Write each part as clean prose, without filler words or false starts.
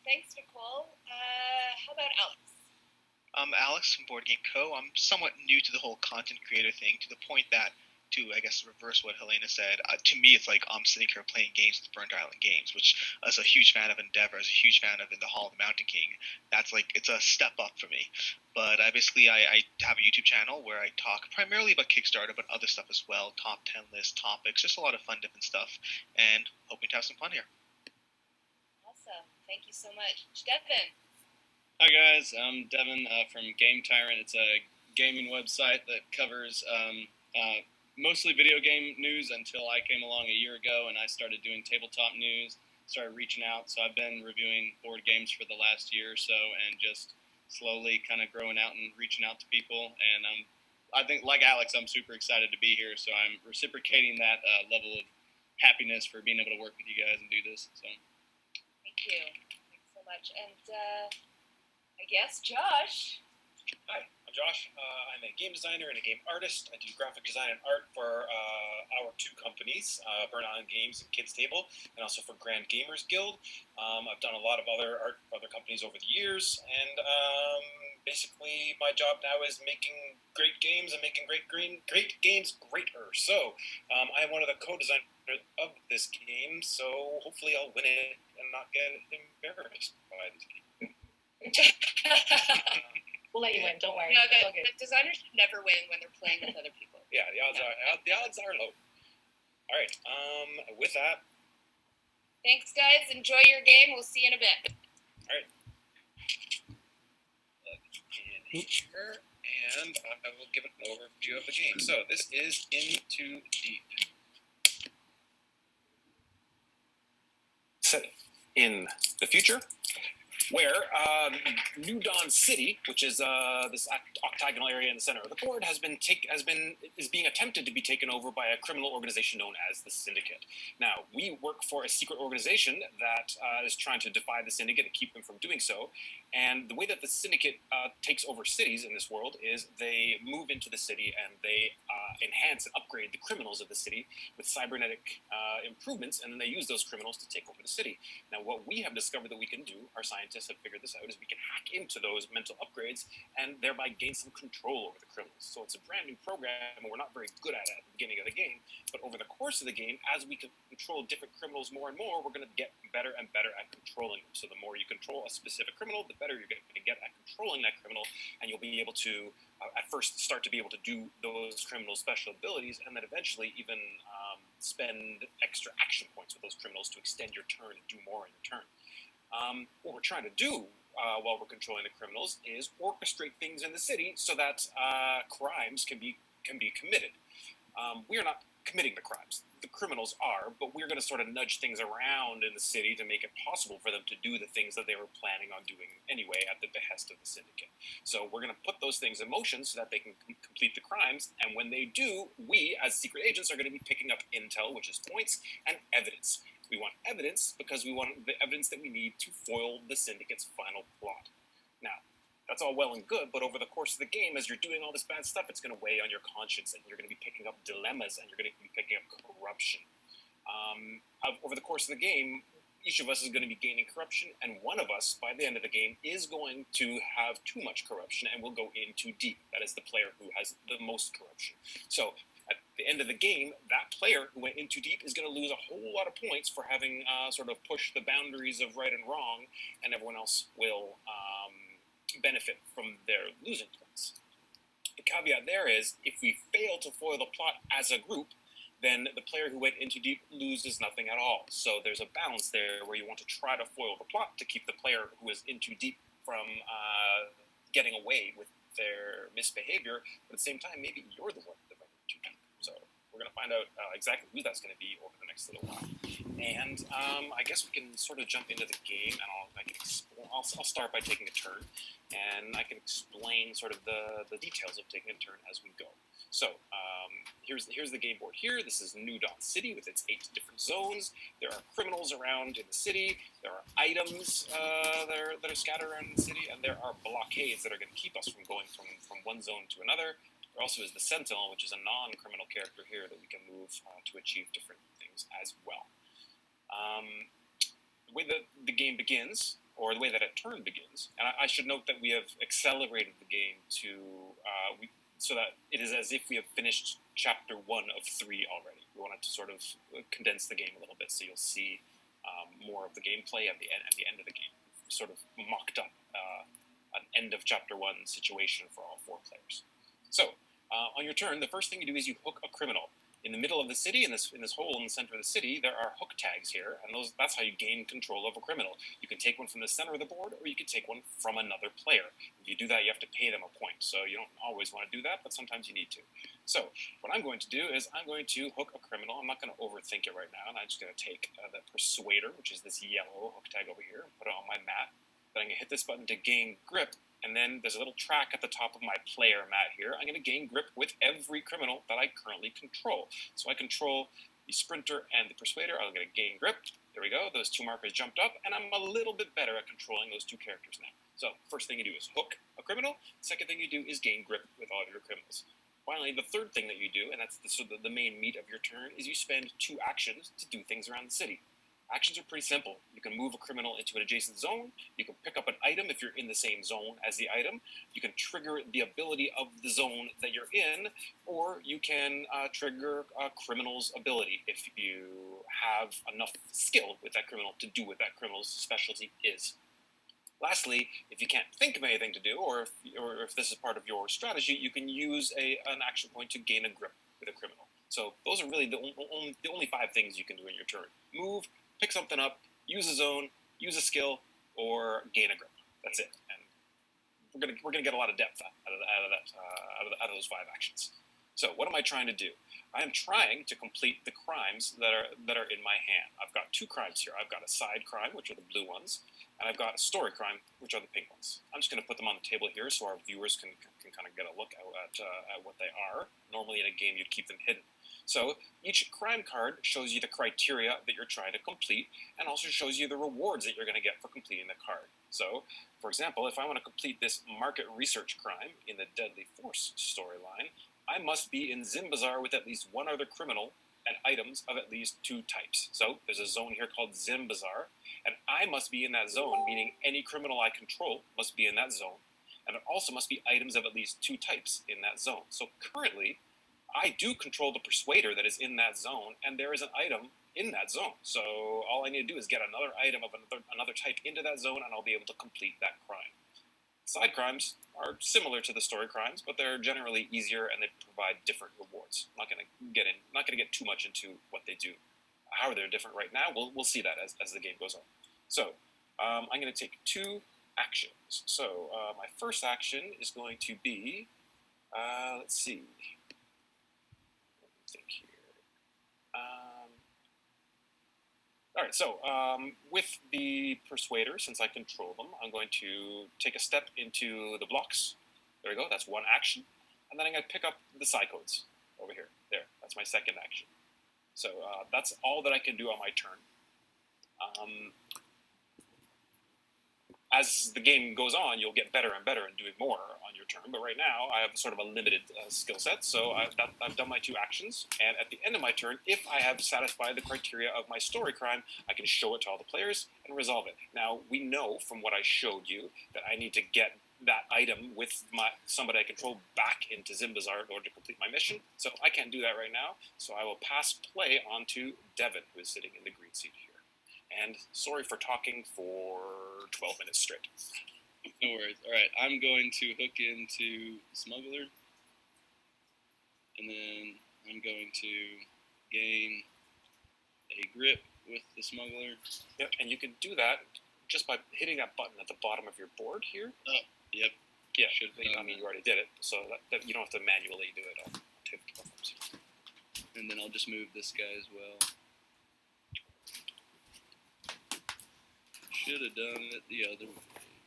Thanks, Nicole. How about Alex? I'm Alex from BoardGameCo. I'm somewhat new to the whole content creator thing, to the point that, to, I guess, reverse what Helena said, to me it's like I'm sitting here playing games with Burnt Island Games, which, as a huge fan of Endeavor, as a huge fan of In the Hall of the Mountain King, that's like, it's a step up for me. But I have a YouTube channel where I talk primarily about Kickstarter, but other stuff as well, top 10 lists, topics, just a lot of fun, different stuff, and hoping to have some fun here. Awesome. Thank you so much. Devon. Hi guys, I'm Devon from GameTyrant. It's a gaming website that covers mostly video game news until I came along a year ago and I started doing tabletop news, started reaching out. So I've been reviewing board games for the last year or so and just slowly kind of growing out and reaching out to people. And I think, like Alex, I'm super excited to be here. So I'm reciprocating that level of happiness for being able to work with you guys and do this. So thank you. Thanks so much. And I guess Josh. Hi, I'm Josh. I'm a game designer and a game artist. I do graphic design and art for our two companies, Burnt Island Games and Kids Table, and also for Grand Gamers Guild. I've done a lot of other art for other companies over the years, and basically my job now is making great games and making great games greater. So I'm one of the co-designers of this game, so hopefully I'll win it and not get embarrassed by the game. We'll let you win. Don't worry. No, the designers should never win when they're playing with other people. Yeah, the odds are low. All right. With that. Thanks, guys. Enjoy your game. We'll see you in a bit. All right. Here, and I will give an overview of the game. So this is Into Deep. Set in the future, where New Dawn City, which is this octagonal area in the center of the board, is being attempted to be taken over by a criminal organization known as the Syndicate. Now, we work for a secret organization that is trying to defy the Syndicate and keep them from doing so. And the way that the Syndicate takes over cities in this world is they move into the city and they enhance and upgrade the criminals of the city with cybernetic improvements, and then they use those criminals to take over the city. Now, what we have discovered that we can do, our scientists have figured this out, is we can hack into those mental upgrades and thereby gain some control over the criminals. So it's a brand new program, and we're not very good at it at the beginning of the game, but over the course of the game, as we can control different criminals more and more, we're going to get better and better at controlling them. So the more you control a specific criminal, the better you're going to get at controlling that criminal, and you'll be able to, at first, start to be able to do those criminals' special abilities, and then eventually even spend extra action points with those criminals to extend your turn and do more in your turn. What we're trying to do while we're controlling the criminals is orchestrate things in the city so that crimes can be committed. We are not committing the crimes. The criminals are, but we're going to sort of nudge things around in the city to make it possible for them to do the things that they were planning on doing anyway at the behest of the Syndicate. So we're going to put those things in motion so that they can complete the crimes, and when they do, we, as secret agents, are going to be picking up intel, which is points, and evidence. We want evidence because we want the evidence that we need to foil the Syndicate's final plot. Now, that's all well and good, but over the course of the game, as you're doing all this bad stuff, it's going to weigh on your conscience, and you're going to be picking up dilemmas, and you're going to be picking up corruption. Over the course of the game, each of us is going to be gaining corruption, and one of us, by the end of the game, is going to have too much corruption and will go in too deep. That is the player who has the most corruption. So, at the end of the game, that player who went in too deep is going to lose a whole lot of points for having sort of pushed the boundaries of right and wrong, and everyone else will benefit from their losing points. The caveat there is, if we fail to foil the plot as a group, then the player who went into deep loses nothing at all. So there's a balance there where you want to try to foil the plot to keep the player who is in too deep from getting away with their misbehavior, but at the same time, maybe you're the one that went too deep. So we're going to find out exactly who that's going to be over the next little while. And I guess we can sort of jump into the game, and I'll start by taking a turn, and I can explain sort of the details of taking a turn as we go. So here's the game board here. This is New Dawn City with its 8 different zones. There are criminals around in the city. There are items that are scattered around in the city, and there are blockades that are going to keep us from going from one zone to another. There also is the Sentinel, which is a non-criminal character here that we can move to achieve different things as well. The way that the game begins or the way that a turn begins, and I should note that we have accelerated the game so that it is as if we have finished chapter 1 of 3 already. We wanted to sort of condense the game a little bit, so you'll see more of the gameplay at the end of the game. Sort of mocked up an end of chapter 1 situation for all 4 players. So, on your turn, the first thing you do is you hook a criminal. In the middle of the city, in this hole in the center of the city, there are hook tags here, and that's how you gain control of a criminal. You can take one from the center of the board, or you can take one from another player. If you do that, you have to pay them a point, so you don't always want to do that, but sometimes you need to. So, what I'm going to do is I'm going to hook a criminal. I'm not going to overthink it right now, and I'm just going to take the Persuader, which is this yellow hook tag over here, and put it on my mat. Then I'm going to hit this button to gain grip, and then there's a little track at the top of my player mat here. I'm going to gain grip with every criminal that I currently control. So I control the Sprinter and the Persuader. I'm going to gain grip. There we go. Those 2 markers jumped up, and I'm a little bit better at controlling those 2 characters now. So first thing you do is hook a criminal. Second thing you do is gain grip with all of your criminals. Finally, the third thing that you do, and that's the main meat of your turn, is you spend 2 actions to do things around the city. Actions are pretty simple. You can move a criminal into an adjacent zone. You can pick up an item if you're in the same zone as the item. You can trigger the ability of the zone that you're in, or you can trigger a criminal's ability if you have enough skill with that criminal to do what that criminal's specialty is. Lastly, if you can't think of anything to do, or if this is part of your strategy, you can use an action point to gain a grip with a criminal. So those are really the only 5 things you can do in your turn. Move, pick something up, use a zone, use a skill, or gain a grip. That's it. And we're gonna get a lot of depth out of those 5 actions. So what am I trying to do? I am trying to complete the crimes that are in my hand. I've got 2 crimes here. I've got a side crime, which are the blue ones, and I've got a story crime, which are the pink ones. I'm just going to put them on the table here so our viewers can kind of get a look at what they are. Normally in a game you'd keep them hidden. So each crime card shows you the criteria that you're trying to complete, and also shows you the rewards that you're going to get for completing the card. So, for example, if I want to complete this market research crime in the Deadly Force storyline, I must be in Zimbazar with at least 1 other criminal and items of at least 2 types. So there's a zone here called Zimbazar, and I must be in that zone, meaning any criminal I control must be in that zone, and there also must be items of at least 2 types in that zone. So currently, I do control the Persuader that is in that zone, and there is an item in that zone. So all I need to do is get another item of another type into that zone, and I'll be able to complete that crime. Side crimes are similar to the story crimes, but they're generally easier and they provide different rewards. I'm not going to get too much into what they do. How they're different right now, we'll see that as the game goes on. So I'm going to take 2 actions. So my first action is going to be, let's see. Let me think here. All right, so with the Persuader, since I control them, I'm going to take a step into the blocks. There we go, that's 1 action. And then I'm going to pick up the psychodes over here. There, that's my second action. So that's all that I can do on my turn. As the game goes on, you'll get better and better at doing more on your turn. But right now, I have sort of a limited skill set. So I've done my 2 actions. And at the end of my turn, if I have satisfied the criteria of my story crime, I can show it to all the players and resolve it. Now, we know from what I showed you that I need to get that item with somebody I control back into Zimbazar in order to complete my mission. So I can't do that right now. So I will pass play on to Devon, who is sitting in the green seat here. And sorry for talking for 12 minutes straight. No worries. All right, I'm going to hook into Smuggler, and then I'm going to gain a grip with the Smuggler. Yep, and you can do that just by hitting that button at the bottom of your board here. Oh, yep. Yeah, I mean, you already did it, so that you don't have to manually do it on Tabletop. And then I'll just move this guy as well. Should have done it the other way.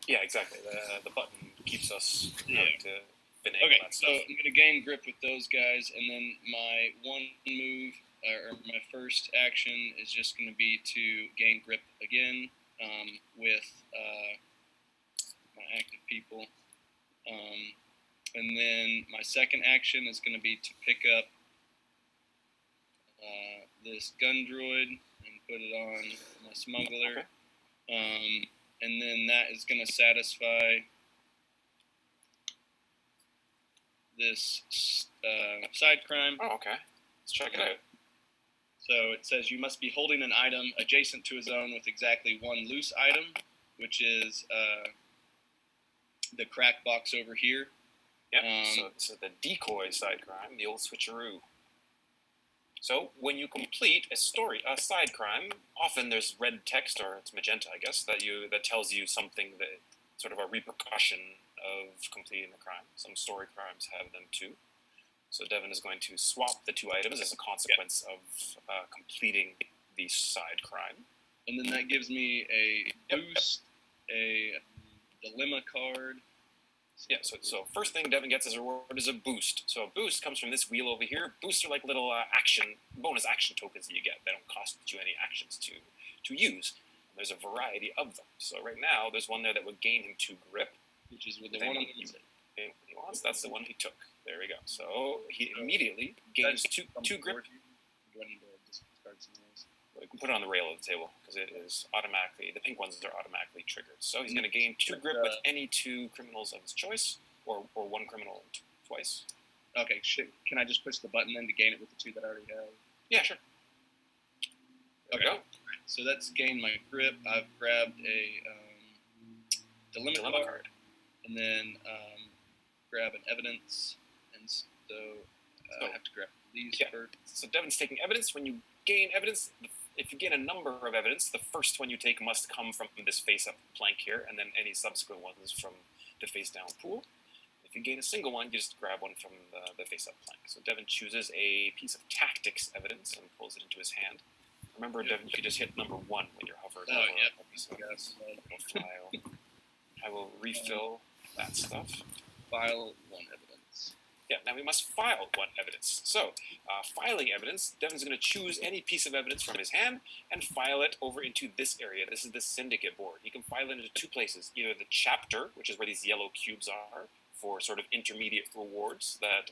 Yeah, exactly. The button keeps us to finagle Okay, that so stuff. I'm going to gain grip with those guys, and then my 1 move, or my first action is just going to be to gain grip again with my active people. And then my second action is going to be to pick up this gun droid and put it on my smuggler. Okay. and then that is going to satisfy this side crime. Oh, okay. Let's check it out. So it says you must be holding an item adjacent to a zone with exactly one loose item, which is the crack box over here. Yep. So the decoy side crime, the old switcheroo. So when you complete a side crime, often there's red text, or it's magenta, I guess, that tells you something, that sort of a repercussion of completing the crime. Some story crimes have them too. So Devon is going to swap the two items as a consequence of completing the side crime. And then that gives me a boost, a dilemma card. Yeah, so first thing Devon gets as a reward is a boost. So a boost comes from this wheel over here. Boosts are like little bonus action tokens that you get. They don't cost you any actions to use. There's a variety of them. So right now, there's one there that would gain him 2 grip. Which is with the one he wants. That's the one he took. There we go. So he immediately gains 2 grip. Do I need to discard some of those? We can put it on the rail of the table because it is automatically, the pink ones are automatically triggered. So he's going to gain 2 grip with any 2 criminals of his choice, or 1 criminal twice. Okay, can I just push the button then to gain it with the 2 that I already have? Yeah, sure. There we go. So that's gained my grip. I've grabbed a dilemma card, and then grab an evidence, and so I have to grab these first. So Devon's taking evidence. When you gain evidence, if you gain a number of evidence, the first one you take must come from this face-up plank here, and then any subsequent ones from the face-down pool. If you gain a single one, you just grab one from the face-up plank. So Devon chooses a piece of tactics evidence and pulls it into his hand. Remember, Devon, you just hit number 1 when you're hovering over a piece of file. I will refill that stuff. File 1 evidence. Yeah, now we must file 1 evidence. So, filing evidence, Devon's going to choose any piece of evidence from his hand and file it over into this area. This is the syndicate board. He can file it into 2 places. Either the chapter, which is where these yellow cubes are, for sort of intermediate rewards that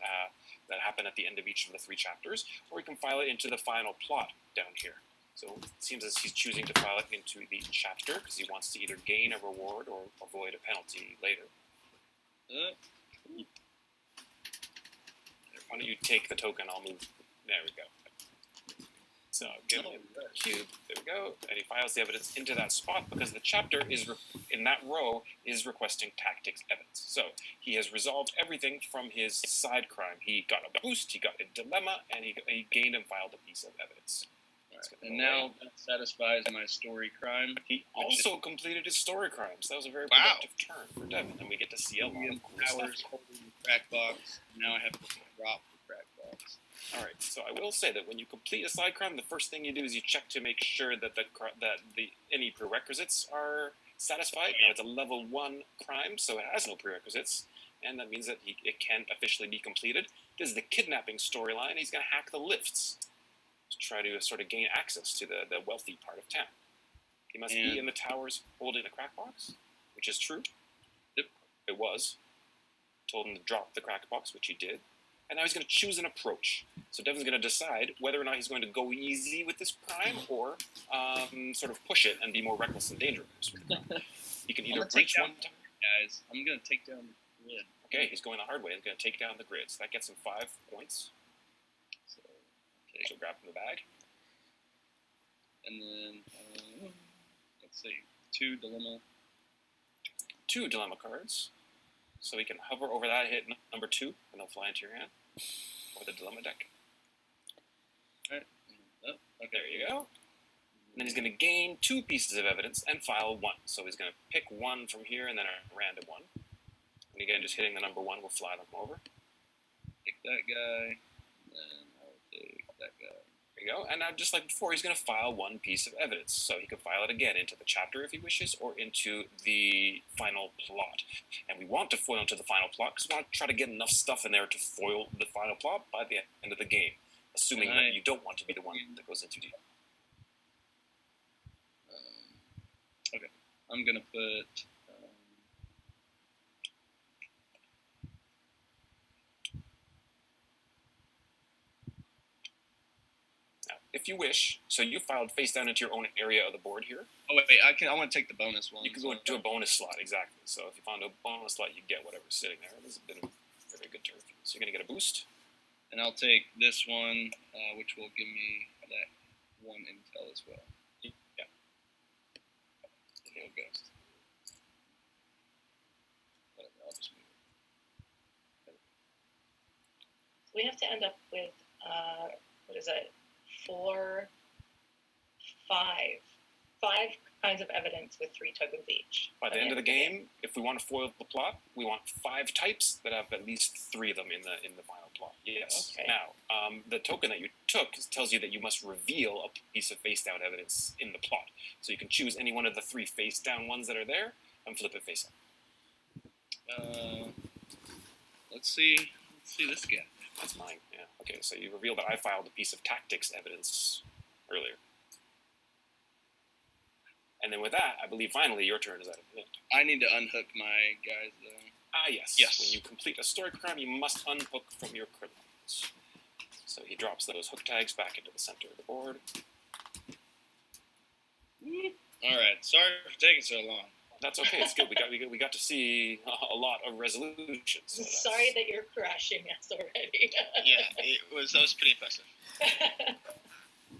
happen at the end of each of the 3 chapters, or he can file it into the final plot down here. So it seems as he's choosing to file it into the chapter because he wants to either gain a reward or avoid a penalty later. Why don't you take the token? I'll move. There we go. So give him the cube. There we go. And he files the evidence into that spot because the chapter is in that row is requesting tactics evidence. So he has resolved everything from his side crime. He got a boost, he got a dilemma, and he gained and filed a piece of evidence. Right. And now that satisfies my story crime. He also completed his story crimes. That was a very productive turn for Devon, and we get to see a lot of cool stuff. Holding the crack box. Now I have to drop the crack box. All right. So I will say that when you complete a side crime, the first thing you do is you check to make sure that any prerequisites are satisfied. Now it's a level 1 crime, so it has no prerequisites, and that means that it can officially be completed. This is the kidnapping storyline. He's going to hack the lifts to try to sort of gain access to the wealthy part of town. He must be in the towers holding a crack box, which is true. Yep. It was. Told him to drop the crack box, which he did. And now he's going to choose an approach. So Devon's going to decide whether or not he's going to go easy with this crime or sort of push it and be more reckless and dangerous with the crime. He can either breach one time. Guys, I'm going to take down the grid. Okay, he's going the hard way. He's going to take down the grid. So that gets him 5 points. So grab from the bag. And then, let's see, 2 dilemma. 2 dilemma cards. So he can hover over that, hit number 2, and they'll fly into your hand. Or the dilemma deck. Alright. Oh, okay. There you go. And then he's going to gain 2 pieces of evidence and file 1. So he's going to pick 1 from here and then a random 1. And again, just hitting the number 1 will fly them over. Take that guy. And I'll take that guy. There you go. And now, just like before, he's going to file 1 piece of evidence. So he can file it again into the chapter if he wishes, or into the final plot. And we want to foil into the final plot because we want to try to get enough stuff in there to foil the final plot by the end of the game, assuming that you don't want to be the one that goes into deep. Okay. I'm going to put... If if you wish, so you filed face down into your own area of the board here. Oh wait, I want to take the bonus one. You can go into a bonus slot, exactly. So if you found a bonus slot, you get whatever's sitting there. This has been a very good turn for you. So you're going to get a boost. And I'll take this one, which will give me that one intel as well. Yeah. No ghost. Whatever, I'll just move it. We have to end up with, what is it, 5 kinds of evidence with 3 tokens each. By the end of the game, if we want to foil the plot, we want 5 types that have at least 3 of them in the final plot. Yes. Okay. Now, the token that you took tells you that you must reveal a piece of face down evidence in the plot. So you can choose any one of the 3 face down ones that are there and flip it face up. Let's see this guy. That's mine. Yeah. Okay. So you reveal that I filed a piece of tactics evidence earlier. And then with that, I believe finally your turn is at an end. I need to unhook my guys though. Ah, yes. Yes. When you complete a story crime, you must unhook from your criminals. So he drops those hook tags back into the center of the board. All right. Sorry for taking so long. That's okay. It's good. We got to see a lot of resolutions. So Sorry that you're crushing us already. Yeah, that was pretty impressive.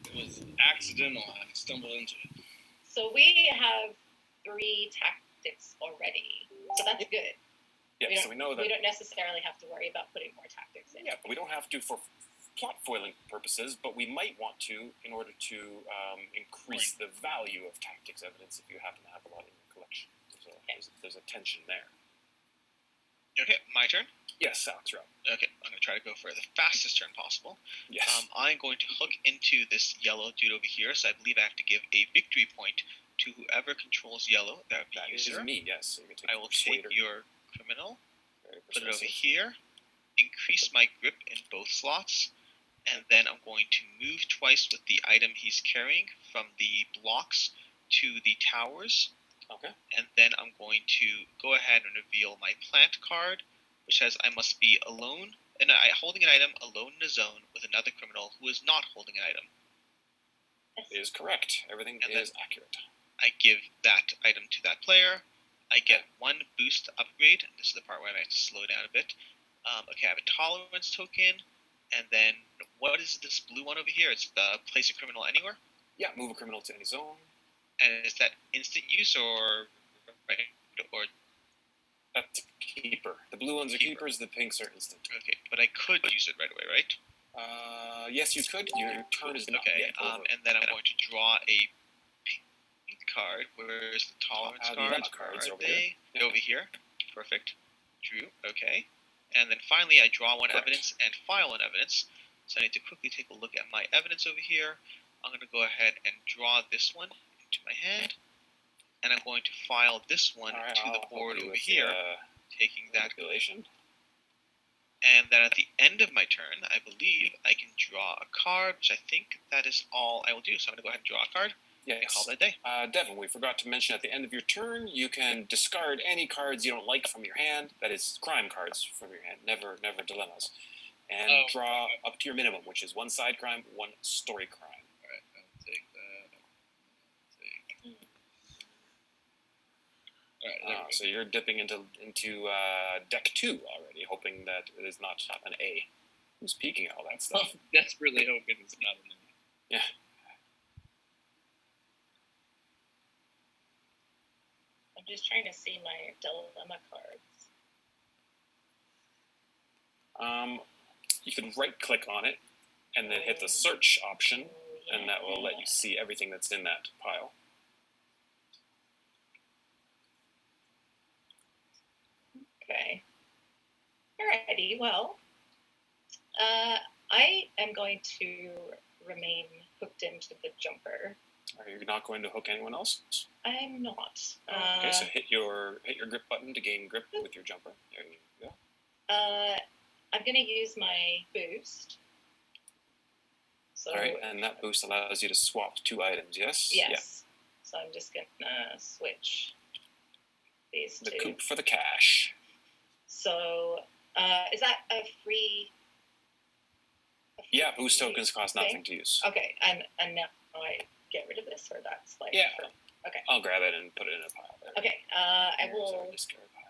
It was accidental. I stumbled into it. So we have 3 tactics already. So that's good. Yeah. So we know that. We don't necessarily have to worry about putting more tactics in. Yeah, but we don't have to for plot foiling purposes, but we might want to in order to increase the value of tactics evidence if you happen to have a lot in your collection. There's a tension there. Okay, my turn. Yes, Alex, you're up. Okay, I'm going to try to go for the fastest turn possible. Yes. I'm going to hook into this yellow dude over here, so I believe I have to give a victory point to whoever controls yellow. That would be that you, is sir. me. Yes. So you can take I will take Persuader. your criminal, Very put it over persuasive. here, increase my grip in both slots, and then I'm going to move twice with the item he's carrying from the blocks to the towers. Okay. And then I'm going to go ahead and reveal my plant card, which says I must be alone, and holding an item alone in a zone with another criminal who is not holding an item. It is correct. Everything And is accurate. I give that item to that player. I get 1 boost upgrade. This is the part where I have to slow down a bit. Okay, I have a tolerance token, and then what is this blue one over here? It's the place a criminal anywhere. Yeah, move a criminal to any zone. And is that instant use or That's a keeper. The blue ones are Keeper. keepers. The pinks are instant. okay? But I could use it right away, right? Yes, you could. Your turn is not Okay. yet over. And then I'm going to draw a pink card. Where's the tolerance the cards? yellow cards Where are over here. they? Yeah. Over here. Perfect. Drew. Okay. And then finally, I draw 1 Correct. evidence and file 1 evidence. So I need to quickly take a look at my evidence over here. I'm going to go ahead and draw this one into my hand. And I'm going to file this one All right, to the I'll help board you over with here, the, taking that. manipulation. And then at the end of my turn, I believe I can draw a card, which I think that is all I will do. So I'm going to go ahead and draw a card and Yes. call that a day. Devon, we forgot to mention at the end of your turn, you can discard any cards you don't like from your hand. That is, crime cards from your hand. Never dilemmas. And draw up to your minimum, which is 1 side crime, 1 story crime. All right, I'll take that. All right, there we go. So you're dipping into deck 2 already, hoping that it is not an A. Who's peeking at all that stuff? Oh, desperately hoping it's not an A. Yeah. I'm just trying to see my dilemma cards. You can right-click on it, and then hit the search option, and that will let you see everything that's in that pile. Okay. Alrighty, well, I am going to remain hooked into the jumper. Are you not going to hook anyone else? I'm not. Okay, so hit your grip button to gain grip with your jumper. There you go. I'm going to use my boost. So, All right, and that boost allows you to swap 2 items, yes? yes. Yeah. So I'm just going to switch these The 2. coop for the cash. So is that a free Yeah, boost tokens cost nothing to use. Okay, and now I get rid of this, or that's like... Yeah. Okay. I'll grab it and put it in a pile there. Okay, I Here's will... our discard pile.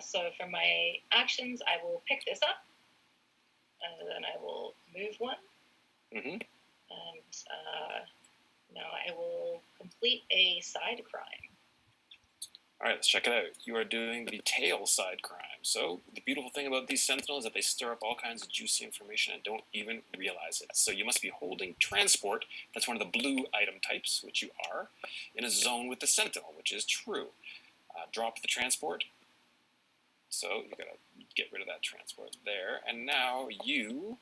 So for my actions, I will pick this up, and then I will move one, Mm-hmm. and now I will complete a side crime. All right, let's check it out. You are doing the tail side crime. So the beautiful thing about these sentinels is that they stir up all kinds of juicy information and don't even realize it. So you must be holding transport, that's one of the blue item types, which you are, in a zone with the sentinel, which is true. Drop the transport. So you gotta get rid of that transport there. And now you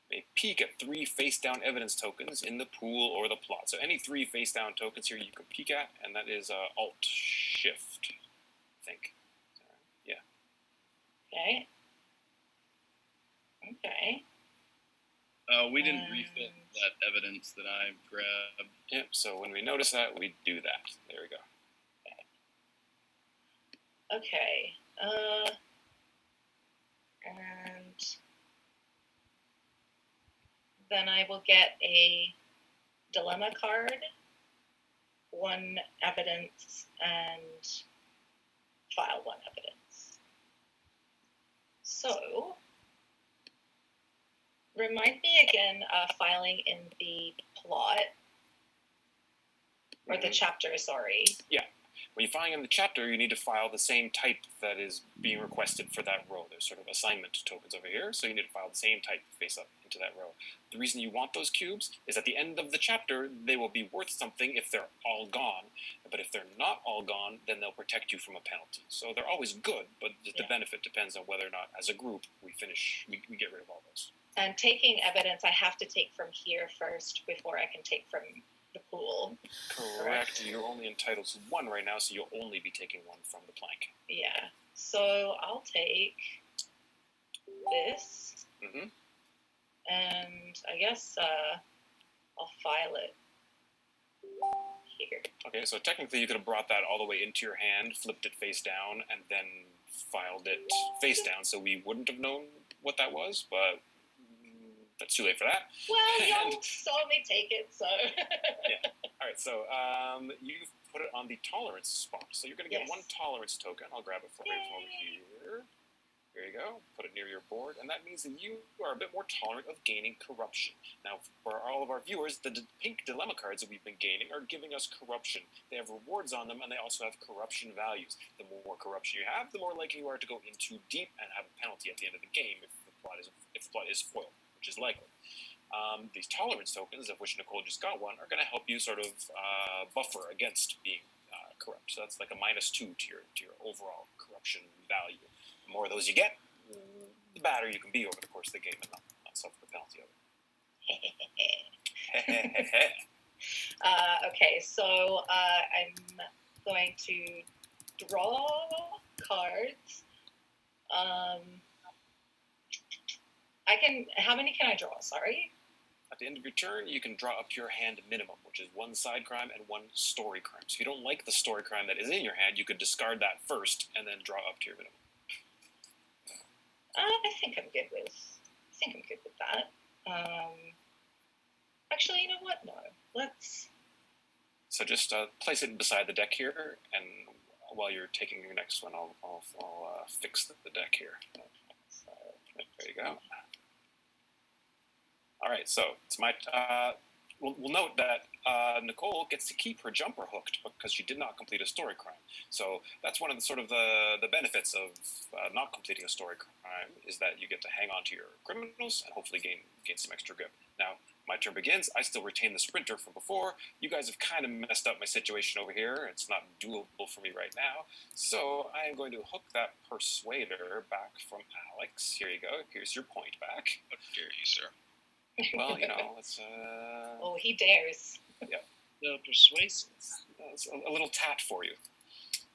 may peek at 3 face-down evidence tokens in the pool or the plot. So any 3 face-down tokens here you can peek at, and that is Alt-Shift, I think. Yeah. Okay. Okay. We didn't refill that evidence that I grabbed. Yep, so when we notice that, we do that. There we go. Okay. And then I will get a dilemma card, 1 evidence, and file 1 evidence. So, remind me again, filing in the plot, or the chapter, sorry. Yeah. When you're filing in the chapter, you need to file the same type that is being requested for that row. There's sort of assignment tokens over here, so you need to file the same type face up into that row. The reason you want those cubes is at the end of the chapter, they will be worth something if they're all gone. But if they're not all gone, then they'll protect you from a penalty. So they're always good, but the benefit depends on whether or not, as a group, we get rid of all those. And taking evidence, I have to take from here first before I can take from the pool. Correct. You're only entitled to 1 right now, so you'll only be taking 1 from the plank. Yeah. So I'll take this, Mm-hmm. and I guess I'll file it here. Okay, so technically you could have brought that all the way into your hand, flipped it face down, and then filed it face down, so we wouldn't have known what that was, but that's too late for that. Well, y'all saw me take it, so... Yeah. All right, so you've put it on the tolerance spot. So you're going to get 1 tolerance token. I'll grab it from over here. There you go. Put it near your board. And that means that you are a bit more tolerant of gaining corruption. Now, for all of our viewers, the pink dilemma cards that we've been gaining are giving us corruption. They have rewards on them, and they also have corruption values. The more corruption you have, the more likely you are to go in too deep and have a penalty at the end of the game if the plot is foiled, which is likely. These tolerance tokens, of which Nicole just got 1, are going to help you sort of buffer against being corrupt. So that's like a -2 to your overall corruption value. The more of those you get, the better you can be over the course of the game and not suffer the penalty of it. Okay, so I'm going to draw cards. How many can I draw? Sorry? At the end of your turn, you can draw up to your hand minimum, which is 1 side crime and 1 story crime. So if you don't like the story crime that is in your hand, you could discard that first and then draw up to your minimum. I think I'm good with that. Actually, you know what? No. Let's... So just place it beside the deck here, and while you're taking your next one, I'll fix the deck here. So, there you go. All right, so it's my. We'll note that Nicole gets to keep her jumper hooked because she did not complete a story crime. So that's one of the benefits of not completing a story crime is that you get to hang on to your criminals and hopefully gain some extra grip. Now, my turn begins. I still retain the sprinter from before. You guys have kind of messed up my situation over here. It's not doable for me right now. So I am going to hook that persuader back from Alex. Here you go. Here's your point back. How dare you, sir? Well, let's... Oh, he dares. Yeah. The persuasive. It's a little tat for you.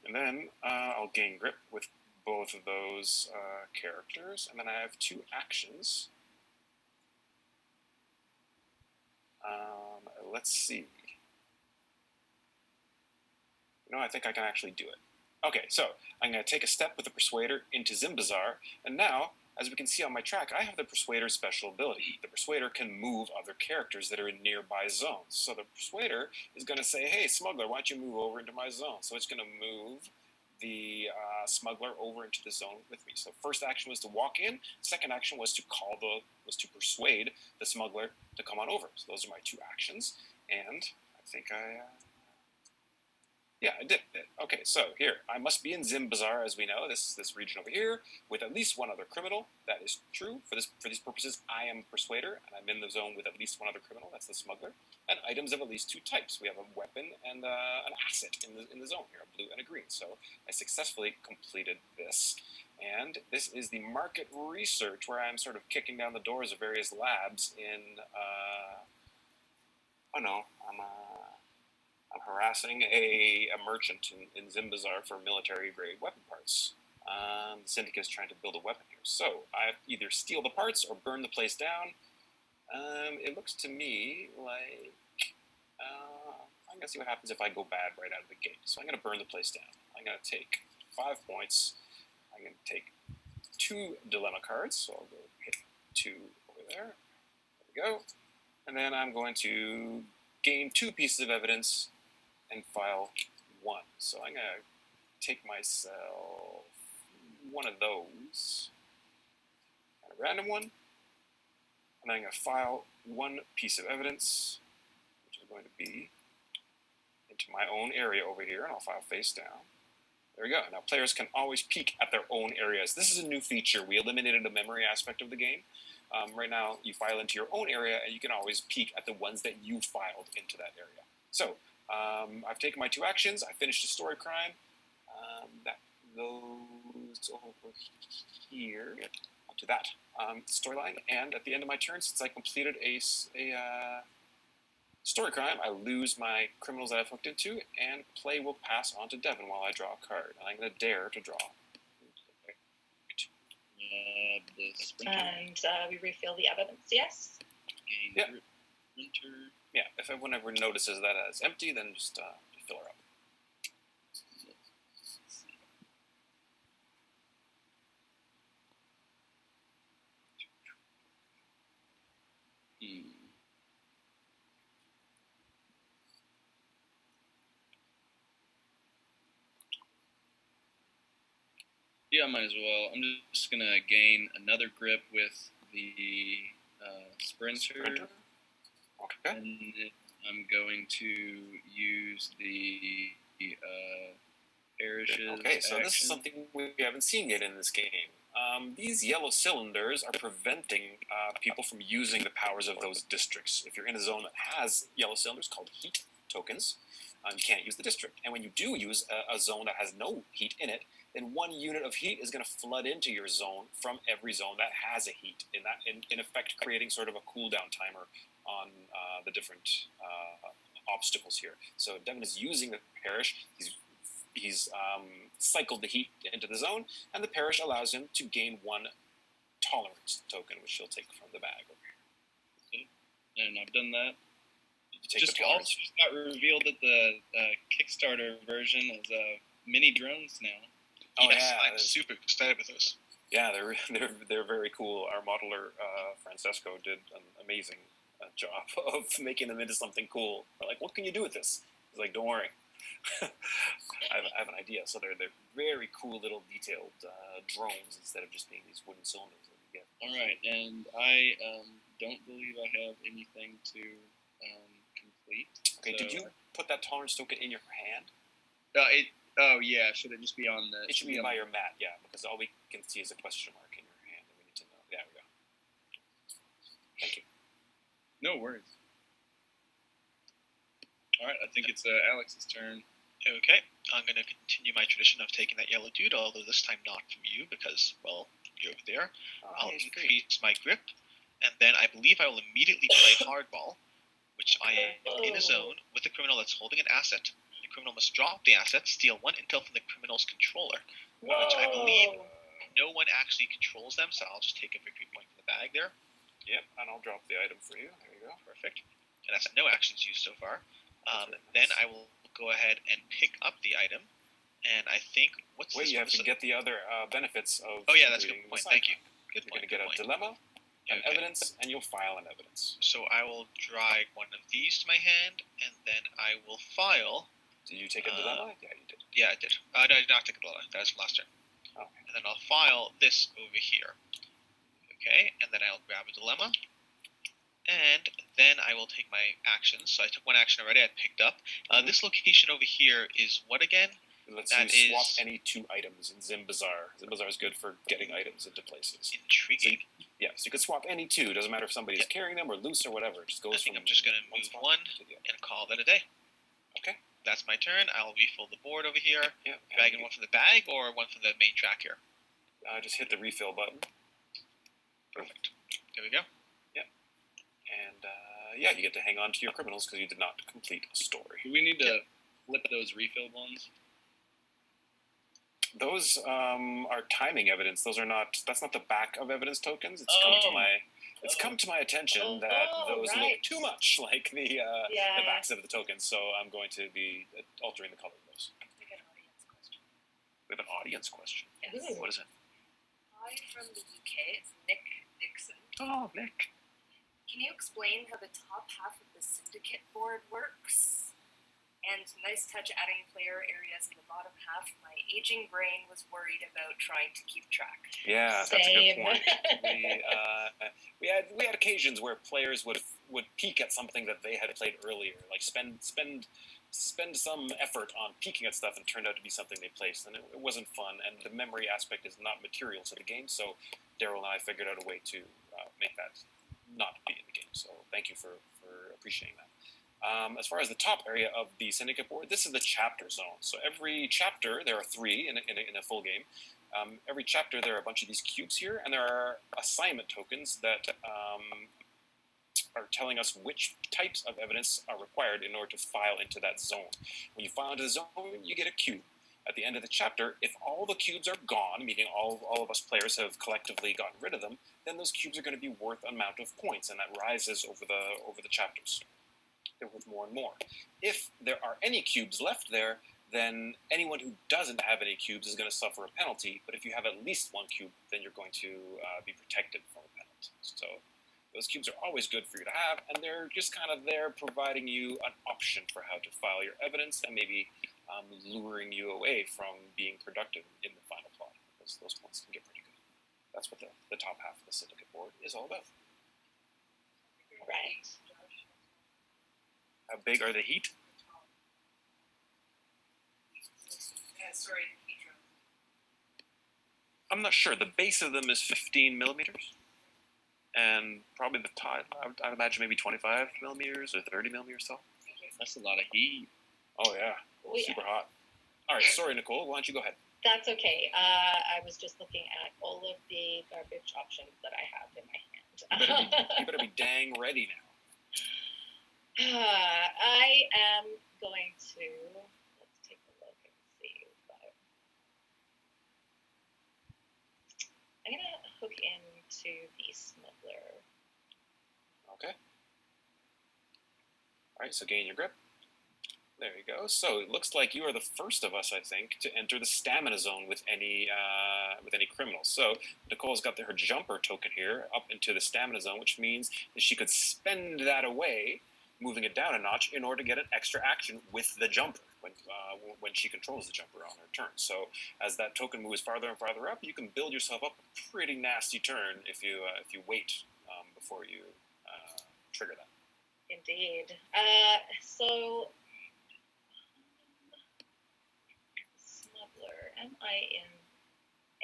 And then I'll gain grip with both of those characters. And then I have 2 actions. Let's see. I think I can actually do it. Okay, so I'm going to take a step with the Persuader into Zimbazar, and now, as we can see on my track, I have the Persuader's special ability. The Persuader can move other characters that are in nearby zones. So the Persuader is going to say, hey, Smuggler, why don't you move over into my zone? So it's going to move the Smuggler over into the zone with me. So first action was to walk in. Second action was to persuade the Smuggler to come on over. So those are my 2 actions, and I think yeah, I did it. Okay, so here, I must be in Zimbazar, as we know, this region over here, with at least one other criminal. That is true. For these purposes, I am Persuader, and I'm in the zone with at least one other criminal. That's the Smuggler. And items of at least 2 types. We have a weapon and an asset in the zone here, a blue and a green. So I successfully completed this. And this is the market research, where I'm sort of kicking down the doors of various labs in, I'm harassing a merchant in Zimbazar for military-grade weapon parts. The Syndicate is trying to build a weapon here. So I either steal the parts or burn the place down. It looks to me like... I'm going to see what happens if I go bad right out of the gate. So I'm going to burn the place down. I'm going to take 5 points. I'm going to take 2 dilemma cards. So I'll go hit 2 over there. There we go. And then I'm going to gain 2 pieces of evidence and file 1. So I'm going to take myself one of those, and a random one, and I'm going to file 1 piece of evidence, which is going to be into my own area over here, and I'll file face down. There we go. Now players can always peek at their own areas. This is a new feature. We eliminated the memory aspect of the game. Right now, you file into your own area, and you can always peek at the ones that you filed into that area. So, I've taken my 2 actions. I finished the story crime. That goes over here to that storyline. And at the end of my turn, since I completed a story crime, I lose my criminals that I've hooked into, and play will pass on to Devon while I draw a card. And I'm going to dare to draw. The sprinter. And we refill the evidence, yes? Gain Yeah. Sprinter. Yeah, if everyone ever notices that it's empty, then just fill her up. Yeah, might as well. I'm just gonna gain another grip with the sprinter. Okay. And then I'm going to use the parishes. Okay, so this is action. something we haven't seen yet in this game. These yellow cylinders are preventing people from using the powers of those districts. If you're in a zone that has yellow cylinders called heat tokens, you can't use the district. And when you do use a zone that has no heat in it, then 1 unit of heat is going to flood into your zone from every zone that has a heat. In effect, creating sort of a cooldown timer on the different obstacles here. So Devon is using the parish. He's cycled the heat into the zone, and the parish allows him to gain 1 tolerance token, which he'll take from the bag over here. And I've done that. You take Just the also tolerance. just got revealed that the Kickstarter version is mini drones now. Oh Yes, yeah, I'm super excited with this. yeah, they're very cool. Our modeler Francesco did an amazing job of making them into something cool. We're like, what can you do with this? He's like, don't worry, I have an idea. So they're very cool little detailed drones instead of just being these wooden cylinders that you get. All right, and I don't believe I have anything to complete. Okay, so, did you put that tolerance token in your hand? Oh yeah, should it just be on the? It should be on by your mat, yeah, because all we can see is a question mark in your hand, and we need to know. There we go. Thank you. No worries. All right, I think it's Alex's turn. Okay, I'm going to continue my tradition of taking that yellow dude, although this time not from you, because, well, you're over there. I'll He's increase my grip, and then I believe I will immediately play hardball, which I am in a zone with a criminal that's holding an asset. The criminal must drop the asset, steal 1 intel from the criminal's controller, which I believe no one actually controls them, so I'll just take a victory point from the bag there. Yep, and I'll drop the item for you. There you go. Perfect. And that's no actions used so far. Then I will go ahead and pick up the item, And I think what's Wait, this you one? have to get the other benefits of. Oh yeah, that's a reading good point. the Thank you. side. Good You're point. going to get a dilemma, an Okay. evidence, and you'll file an evidence. So I will drag one of these to my hand, and then I will file. Did you take a dilemma? Yeah, you did. Yeah, I did. No, I did not take a dilemma. That was last turn. Okay. And then I'll file this over here. Okay, and then I'll grab a dilemma. And then I will take my actions. So I took one action already. I picked up. This location over here is what again? It lets That you swap is- any 2 items in Zim Bazaar. Zim Bazaar is good for getting items into places. Intriguing. Yeah, so you could swap any 2. Doesn't matter if somebody's carrying them or loose or whatever. It just goes I think from I'm just going to move spot one to the other. and call that a day. Okay. That's my turn. I'll refill the board over here. Yeah. Dragging one from the bag or one from the main track here. Just hit the refill button. Perfect. There we go. And yeah, you get to hang on to your criminals because you did not complete a story. Do we need to flip those refilled ones? Those are timing evidence. Those are not. That's not the back of evidence tokens. It's come to my. It's come to my attention that those look too much like the backs of the tokens. So I'm going to be altering the color of those. We got an audience question. We have an audience question. Yes. What is it? Hi from the UK. It's Nick Dixon. Oh, Nick. Can you explain how the top half of the syndicate board works? And nice touch adding player areas in the bottom half. My aging brain was worried about trying to keep track. Yeah, that's a Same. good point. We had occasions where players would peek at something that they had played earlier, like spend some effort on peeking at stuff, and turned out to be something they placed, and it wasn't fun. And the memory aspect is not material to the game, so Daryl and I figured out a way to make that not be in the game. So thank you for appreciating that. As far as the top area of the syndicate board, this is the chapter zone. So every chapter, there are 3 in a full game. Every chapter, there are a bunch of these cubes here, and there are assignment tokens that are telling us which types of evidence are required in order to file into that zone. When you file into the zone, you get a cube. At the end of the chapter, if all the cubes are gone, meaning all of us players have collectively gotten rid of them, then those cubes are going to be worth an amount of points, and that rises over the chapters. They're worth more and more. If there are any cubes left there, then anyone who doesn't have any cubes is going to suffer a penalty, but if you have at least 1 cube, then you're going to be protected from a penalty. So those cubes are always good for you to have, and they're just kind of there providing you an option for how to file your evidence and maybe luring you away from being productive in the final plot, because those points can get pretty good. That's what the top half of the syndicate board is all about. Right. How big are the heat? Sorry, I'm not sure. The base of them is 15 millimeters, and probably the top, I would imagine maybe 25 millimeters or 30 millimeters tall. That's a lot of heat. Oh yeah, super hot. All right, sorry, Nicole. Why don't you go ahead? That's okay. I was just looking at all of the garbage options that I have in my hand. You better be dang ready now. I am going to, let's take a look and see. I'm going to hook into the smuggler. Okay. All right, so gain your grip. There you go. So it looks like you are the first of us, I think, to enter the stamina zone with any criminals. So Nicole's got her jumper token here up into the stamina zone, which means that she could spend that away, moving it down a notch in order to get an extra action with the jumper when she controls the jumper on her turn. So as that token moves farther and farther up, you can build yourself up a pretty nasty turn if you wait before you trigger that. Indeed. So, smuggler, am I in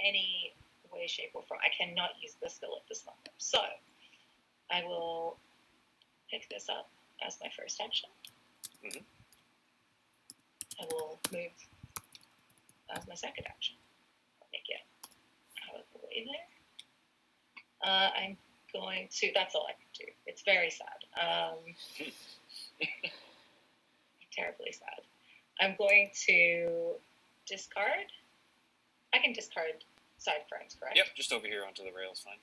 any way, shape, or form? I cannot use the skill of the smuggler. So, I will pick this up as my first action. Mm-hmm. I will move as my second action. I'll make it out of the way there. I'm going to, that's all I can do. It's very sad. Terribly sad. I'm going to discard. I can discard side frames, correct? Yep, just over here onto the rails, fine.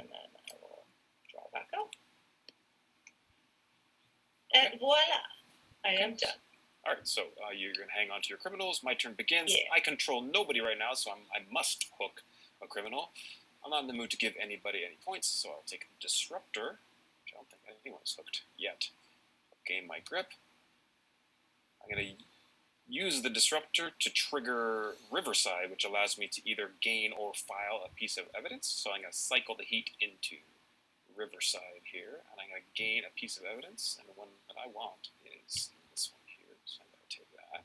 And then I will draw back up. And voila! I am done. All right, so you're going to hang on to your criminals. My turn begins. Yeah. I control nobody right now, so I must hook a criminal. I'm not in the mood to give anybody any points, so I'll take a disruptor, which I don't think anyone's hooked yet. Gain my grip. I'm going to use the disruptor to trigger Riverside, which allows me to either gain or file a piece of evidence. So I'm going to cycle the heat into Riverside here, and I'm going to gain a piece of evidence, and the one that I want is this one here, so I'm going to take that.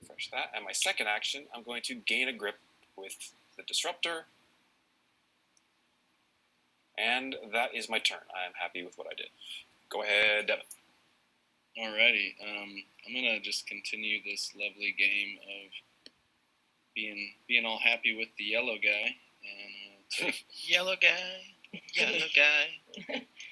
Refresh that, and my second action, I'm going to gain a grip with the disruptor, and that is my turn. I am happy with what I did. Go ahead, Devon. Alrighty, I'm gonna just continue this lovely game of being all happy with the yellow guy, and Yellow guy.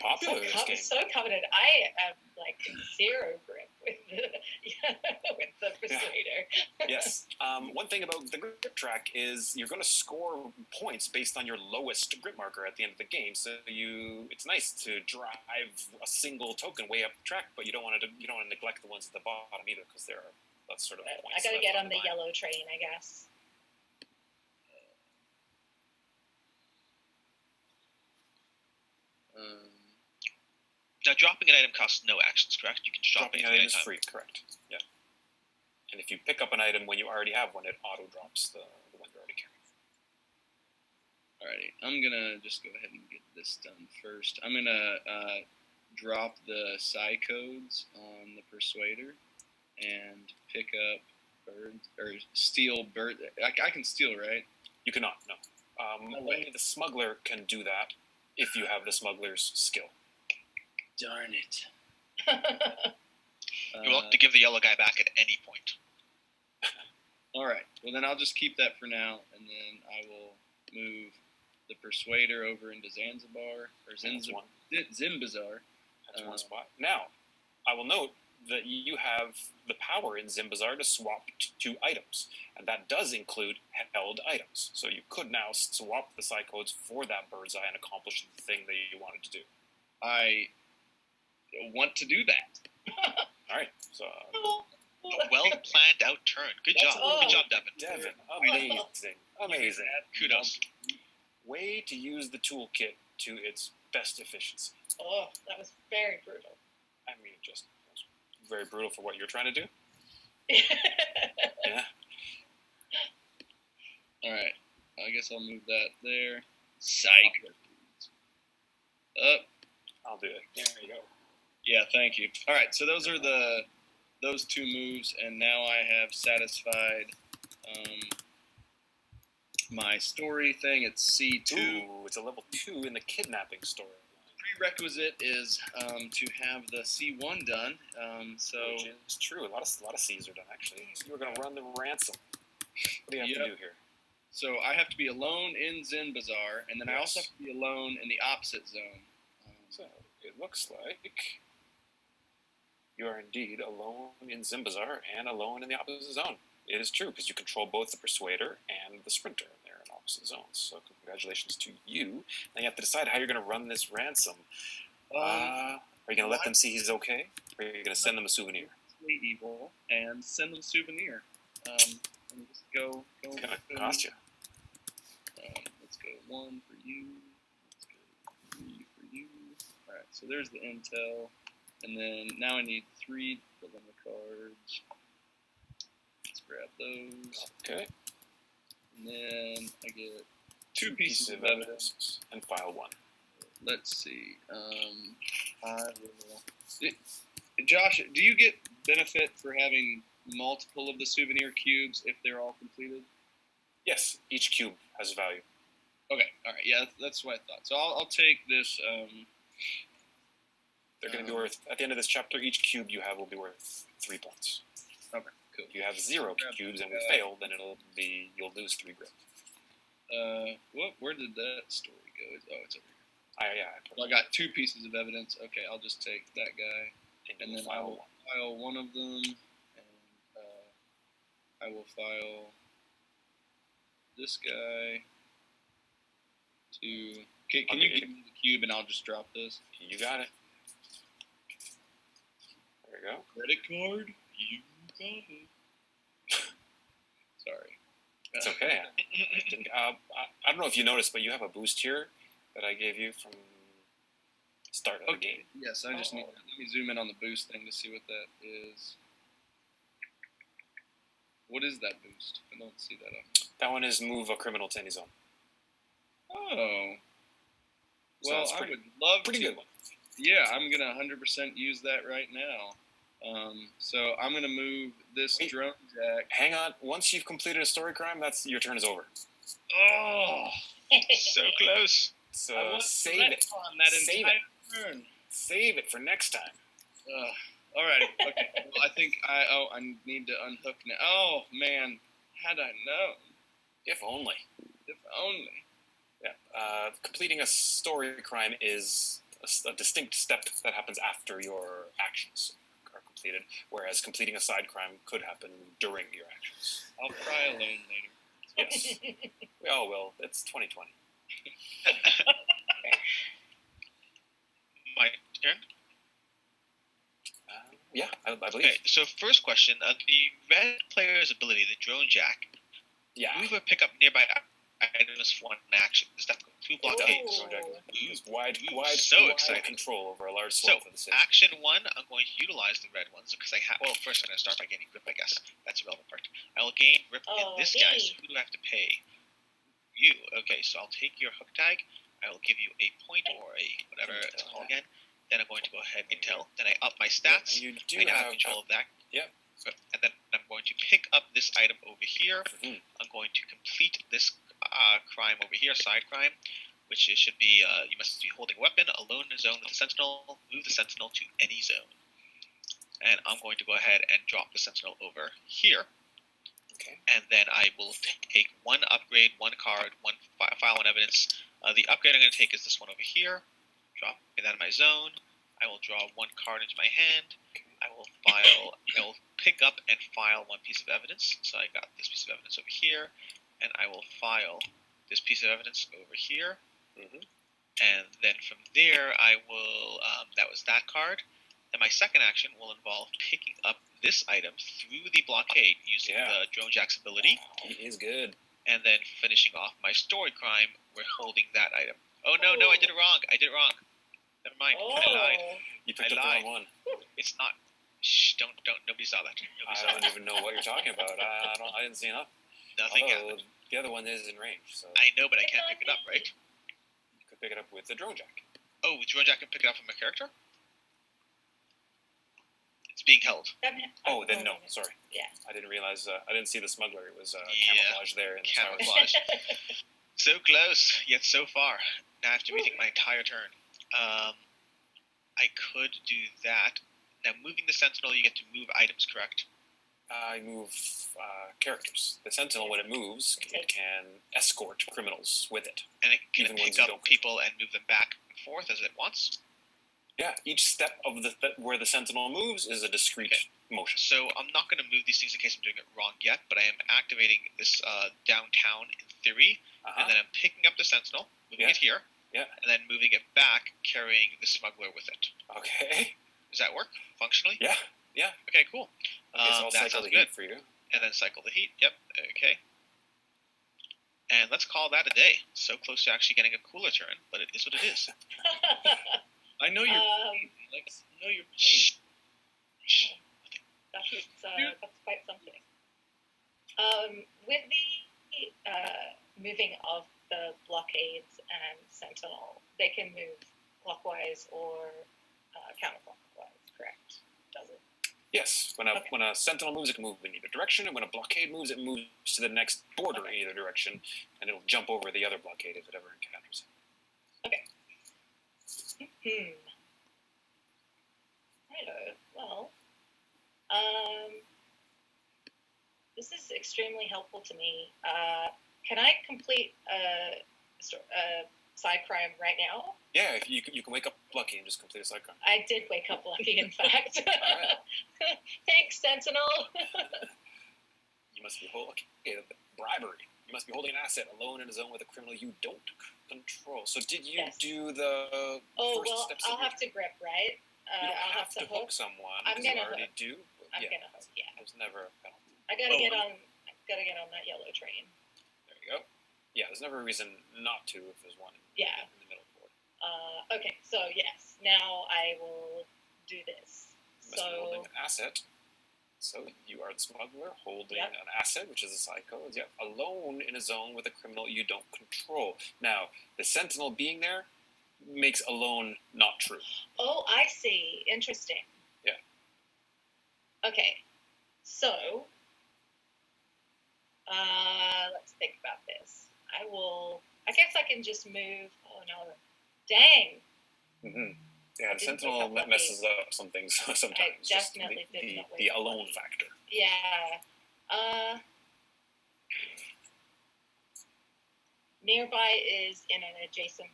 Popular this game. So coveted. I have like zero grip with the Persuader. Yes. One thing about the grip track is you're going to score points based on your lowest grip marker at the end of the game. So it's nice to drive a single token way up the track, but you don't want to neglect the ones at the bottom either, because that's sort of I points. got to get on the line. yellow train, I guess. Now, dropping an item costs no actions, correct? You can just drop Dropping it an item is anytime. free, correct? Yeah. And if you pick up an item when you already have one, it auto drops the one you're already carrying. alrighty, I'm gonna just go ahead and get this done first. I'm gonna drop the psi codes on the Persuader and pick up steal bird. I can steal, right? You cannot, no. Only the smuggler can do that if you have the smuggler's skill. Darn it. You're welcome to give the yellow guy back at any point. All right. Well, then I'll just keep that for now, and then I will move the Persuader over into Zanzibar or Zimbazar. That's one spot. Now, I will note that you have the power in Zimbazar to swap two items, and that does include held items. So you could now swap the psi codes for that bird's eye and accomplish the thing that you wanted to do. I want to do that. All right. So, A well-planned out turn. Good job. Good job, Devon. Amazing. Kudos. Way to use the toolkit to its best efficiency. Oh, that was very brutal. I mean, just very brutal for what you're trying to do. Yeah. Yeah. All right. I guess I'll move that there. Psych. Up. I'll do it. There you go. Yeah, thank you. All right, so those are those two moves, and now I have satisfied my story thing. It's C2. Ooh, it's a level 2 in the kidnapping story. Prerequisite is to have the C1 done. So which is true. A lot of C's are done, actually. So you're going to run the ransom. What do you have to do here? So I have to be alone in Zen Bazaar, and then I also have to be alone in the opposite zone. So it looks like you are indeed alone in Zimbazar and alone in the opposite zone. It is true, because you control both the Persuader and the Sprinter. They're in opposite zones. So congratulations to you. Now you have to decide how you're going to run this ransom. Are you going to let them see he's okay? Or are you going to send them a souvenir? Evil and send them a souvenir. Let me just go. It's going to cost you. Let's go 1 for you. Let's go 3 for you. All right, so there's the intel. And then now I need 3 dilemma cards. Let's grab those. Okay. And then I get 2 pieces of evidence. And file 1. Let's see. I will. Josh, do you get benefit for having multiple of the souvenir cubes if they're all completed? Yes, each cube has value. Okay, all right. Yeah, that's what I thought. So I'll take this. They're going to be worth, at the end of this chapter, each cube you have will be worth 3 points. Okay, cool. If you have 0 cubes and we fail, then you'll lose 3 grip. Where did that story go? Oh, it's over Yeah. here. I got 2 pieces of evidence. Okay, I'll just take that guy, and then I'll file one of them, and I will file this guy to. Can you give me the cube, and I'll just drop this? You got it. There you go. Credit card? You got it. Sorry. It's okay. I don't know if you noticed, but you have a boost here that I gave you from the start of the game. Yes, I just need. Let me zoom in on the boost thing to see what that is. What is that boost? I don't see that up. That one is move a criminal to any zone. Oh. So Well, that's I would love pretty to. good one. Yeah, I'm gonna 100% use that right now. So I'm gonna move this Wait. drone jack. Hang on. Once you've completed a story crime, your turn is over. Oh, so close. So I want save to it. on that Save entire turn. Save it for next time. Alrighty. Okay. Well, I think I need to unhook now. Oh man, had I known. If only. If only. Yeah. Completing a story crime is a distinct step that happens after your actions are completed, whereas completing a side crime could happen during your actions. I'll cry alone later. Yes. We all will. It's 2020. My turn. Yeah, I believe. Okay, so first question: the red player's ability, the drone jack, Yeah. move or pick up nearby items for one action. Is that through blockades? Wide so exciting. control over a large So, swath of the city. action 1, I'm going to utilize the red ones because I have. Well, first I'm going to start by gaining grip, I guess. That's a relevant part. I will gain grip in this guy, so who do I have to pay? You. Okay, so I'll take your hook tag. I will give you a point or a whatever it's called again. Then I'm going to go ahead and tell. Then I up my stats. You do I now have control of that. Yep. And then I'm going to pick up this item over here. Mhm. I'm going to complete this crime over here, side crime, which should be you must be holding a weapon, alone in a zone with a sentinel, move the sentinel to any zone. And I'm going to go ahead and drop the sentinel over here. Okay. And then I will take one upgrade, one card, one file, one evidence. The upgrade I'm going to take is this one over here. Drop that in my zone. I will draw one card into my hand. I will pick up and file one piece of evidence. So I got this piece of evidence over here. And I will file this piece of evidence over here. Mm-hmm. And then from there, I will, that was that card. And my second action will involve picking up this item through the blockade using the drone jack's ability. He is good. And then finishing off my story crime, we're holding that item. Oh, no, I did it wrong. Never mind. I lied. You picked I up the lied. wrong one. It's not. Shh, don't. Nobody saw that. I don't even know what you're talking about. I didn't see enough. Nothing Although, happened. the other one is in range, so I know, but I can't pick it up, right? you could pick it up with the drone jack. Oh, with drone jack can pick it up from my character? It's being held. Oh, then no. Sorry. Yeah. I didn't realize. I didn't see the smuggler. It was Yeah. camouflage there. In the Camouflage. So close, yet so far. Now after meeting my entire turn. I could do that. Now moving the sentinel, you get to move items, correct? I move characters. The sentinel, when it moves, it can escort criminals with it. And it can Even ones pick you up don't people and move them back and forth as it wants. Yeah, each step of where the sentinel moves is a discrete motion. So I'm not going to move these things in case I'm doing it wrong yet, but I am activating this downtown in theory, and then I'm picking up the sentinel, moving it here, and then moving it back, carrying the smuggler with it. Okay. Does that work functionally? Yeah. Okay, cool. Okay, so I'll that cycle sounds the good. heat for you. And then cycle the heat. Yep. Okay. And let's call that a day. So close to actually getting a cooler turn, but it is what it is. I know your pain, Alex. I know your pain. That's quite something. With the moving of the blockades and sentinel, they can move clockwise or counterclockwise, correct? Does it? Yes. When a sentinel moves, it can move in either direction, and when a blockade moves, it moves to the next border in either direction, and it'll jump over the other blockade if it ever encounters it. Okay. Righto. Well, this is extremely helpful to me. Can I complete a side crime right now? Yeah, if you can wake up lucky and just complete a side crime. I did wake up lucky, in fact. Alright. Thanks, Sentinel. You must be bribery. You must be holding an asset alone in a zone with a criminal you don't control. So did you do the Oh, first well, steps? I'll have to grip, right? You don't I'll have to hook someone. I'm 'cause you gonna already hook. do. But I'm yeah, gonna hook. Yeah, there's never a penalty. I gotta get on. I gotta get on that yellow train. There you go. Yeah, there's never a reason not to if there's one in the middle of the board. Okay, so yes, now I will do this. You must be holding an asset. So you are the smuggler holding an asset, which is a psycho. Yep, alone in a zone with a criminal you don't control. Now, the sentinel being there makes alone not true. Oh, I see. Interesting. Yeah. Okay, so let's think about this. I guess I can just move. Oh no, dang. Mm-hmm. Yeah, the sentinel messes up some things sometimes. I definitely did not the alone factor. Yeah. Nearby is in an adjacent.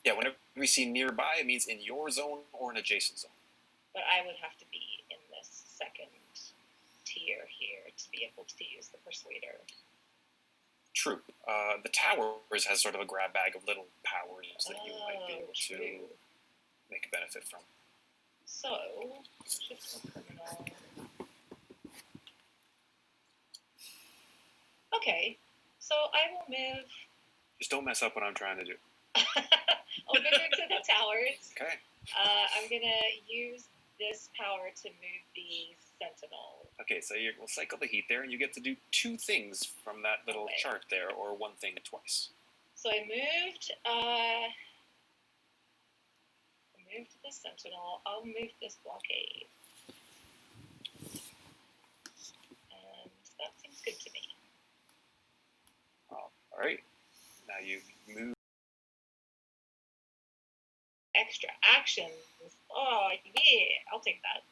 Yeah, whenever we see nearby, it means in your zone or an adjacent zone. But I would have to be in this second tier here to be able to use the Persuader. True. The Towers has sort of a grab bag of little powers that you might be able to make a benefit from. So, shift to criminal. Okay, so I will move. Just don't mess up what I'm trying to do. I'll move into the towers. Okay. I'm gonna use this power to move the sentinel. Okay, so we'll cycle the heat there, and you get to do two things from that little chart there, or one thing twice. So I moved this sentinel. I'll move this blockade. And that seems good to me. All right. Now you move. Extra actions. Oh, yeah. I'll take that.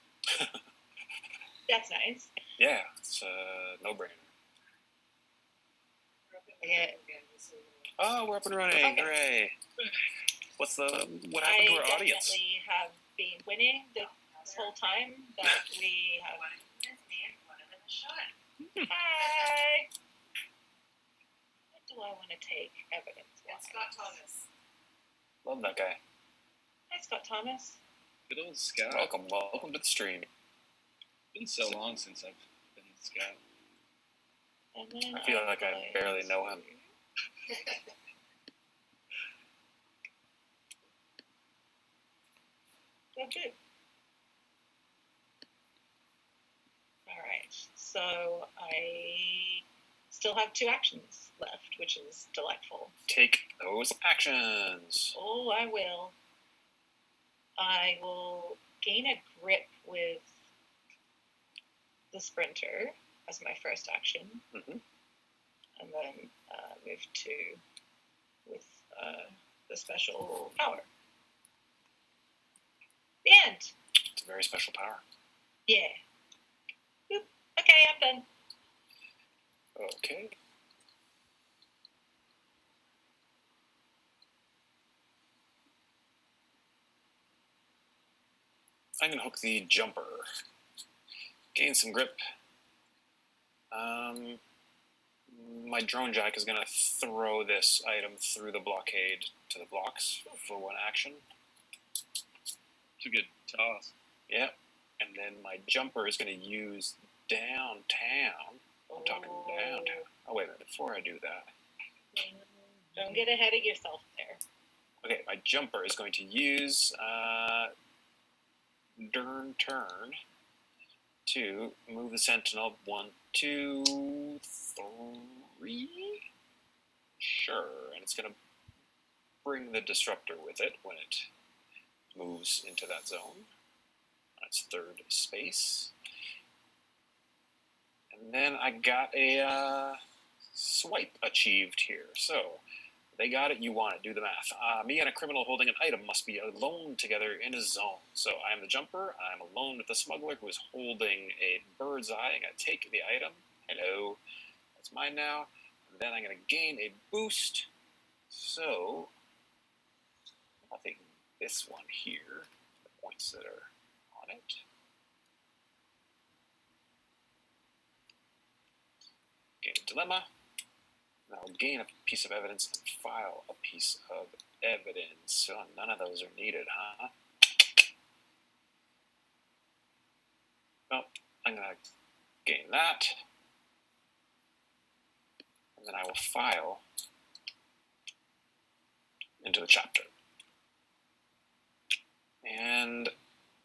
That's nice. Yeah, it's a no-brainer. Yeah. Oh, we're up and running. Okay. Hooray. What happened to our I audience? definitely have been winning this whole time that we have. Hi. What do I want to take evidence? Scott Thomas. Love that guy. Hi, Scott Thomas. Good old Scott. Welcome to the stream. It's been so long since I've been Scott. And then I feel like I barely know him. Good. Alright, so I still have 2 actions left, which is delightful. Take those actions. Oh, I will. I will gain a grip with the sprinter as my first action. Mm-hmm. And then move 2 with the special power. The end. It's a very special power. Yeah. Boop. Okay, I'm done. Okay. I'm going to hook the jumper. Gain some grip. My drone jack is going to throw this item through the blockade to the blocks for 1 action. It's a good toss. Yeah. And then my jumper is going to use downtown. I'm talking downtown. Oh, wait a minute. Before I do that. Don't get ahead of yourself there. Okay, my jumper is going to use turn to move the sentinel 1, 2, 3. Sure, and it's going to bring the disruptor with it when it moves into that zone. That's 3rd space. And then I got a swipe achieved here. So they got it, you want it, do the math. Me and a criminal holding an item must be alone together in a zone. So I am the jumper, I'm alone with the smuggler who is holding a bird's eye. I'm going to take the item. Hello. That's mine now. And then I'm going to gain a boost. So I'll take this one here, the points that are on it. Gain a dilemma. And I'll gain a piece of evidence and file a piece of evidence. So none of those are needed, huh? Well, I'm going to gain that. And then I will file into the chapter. And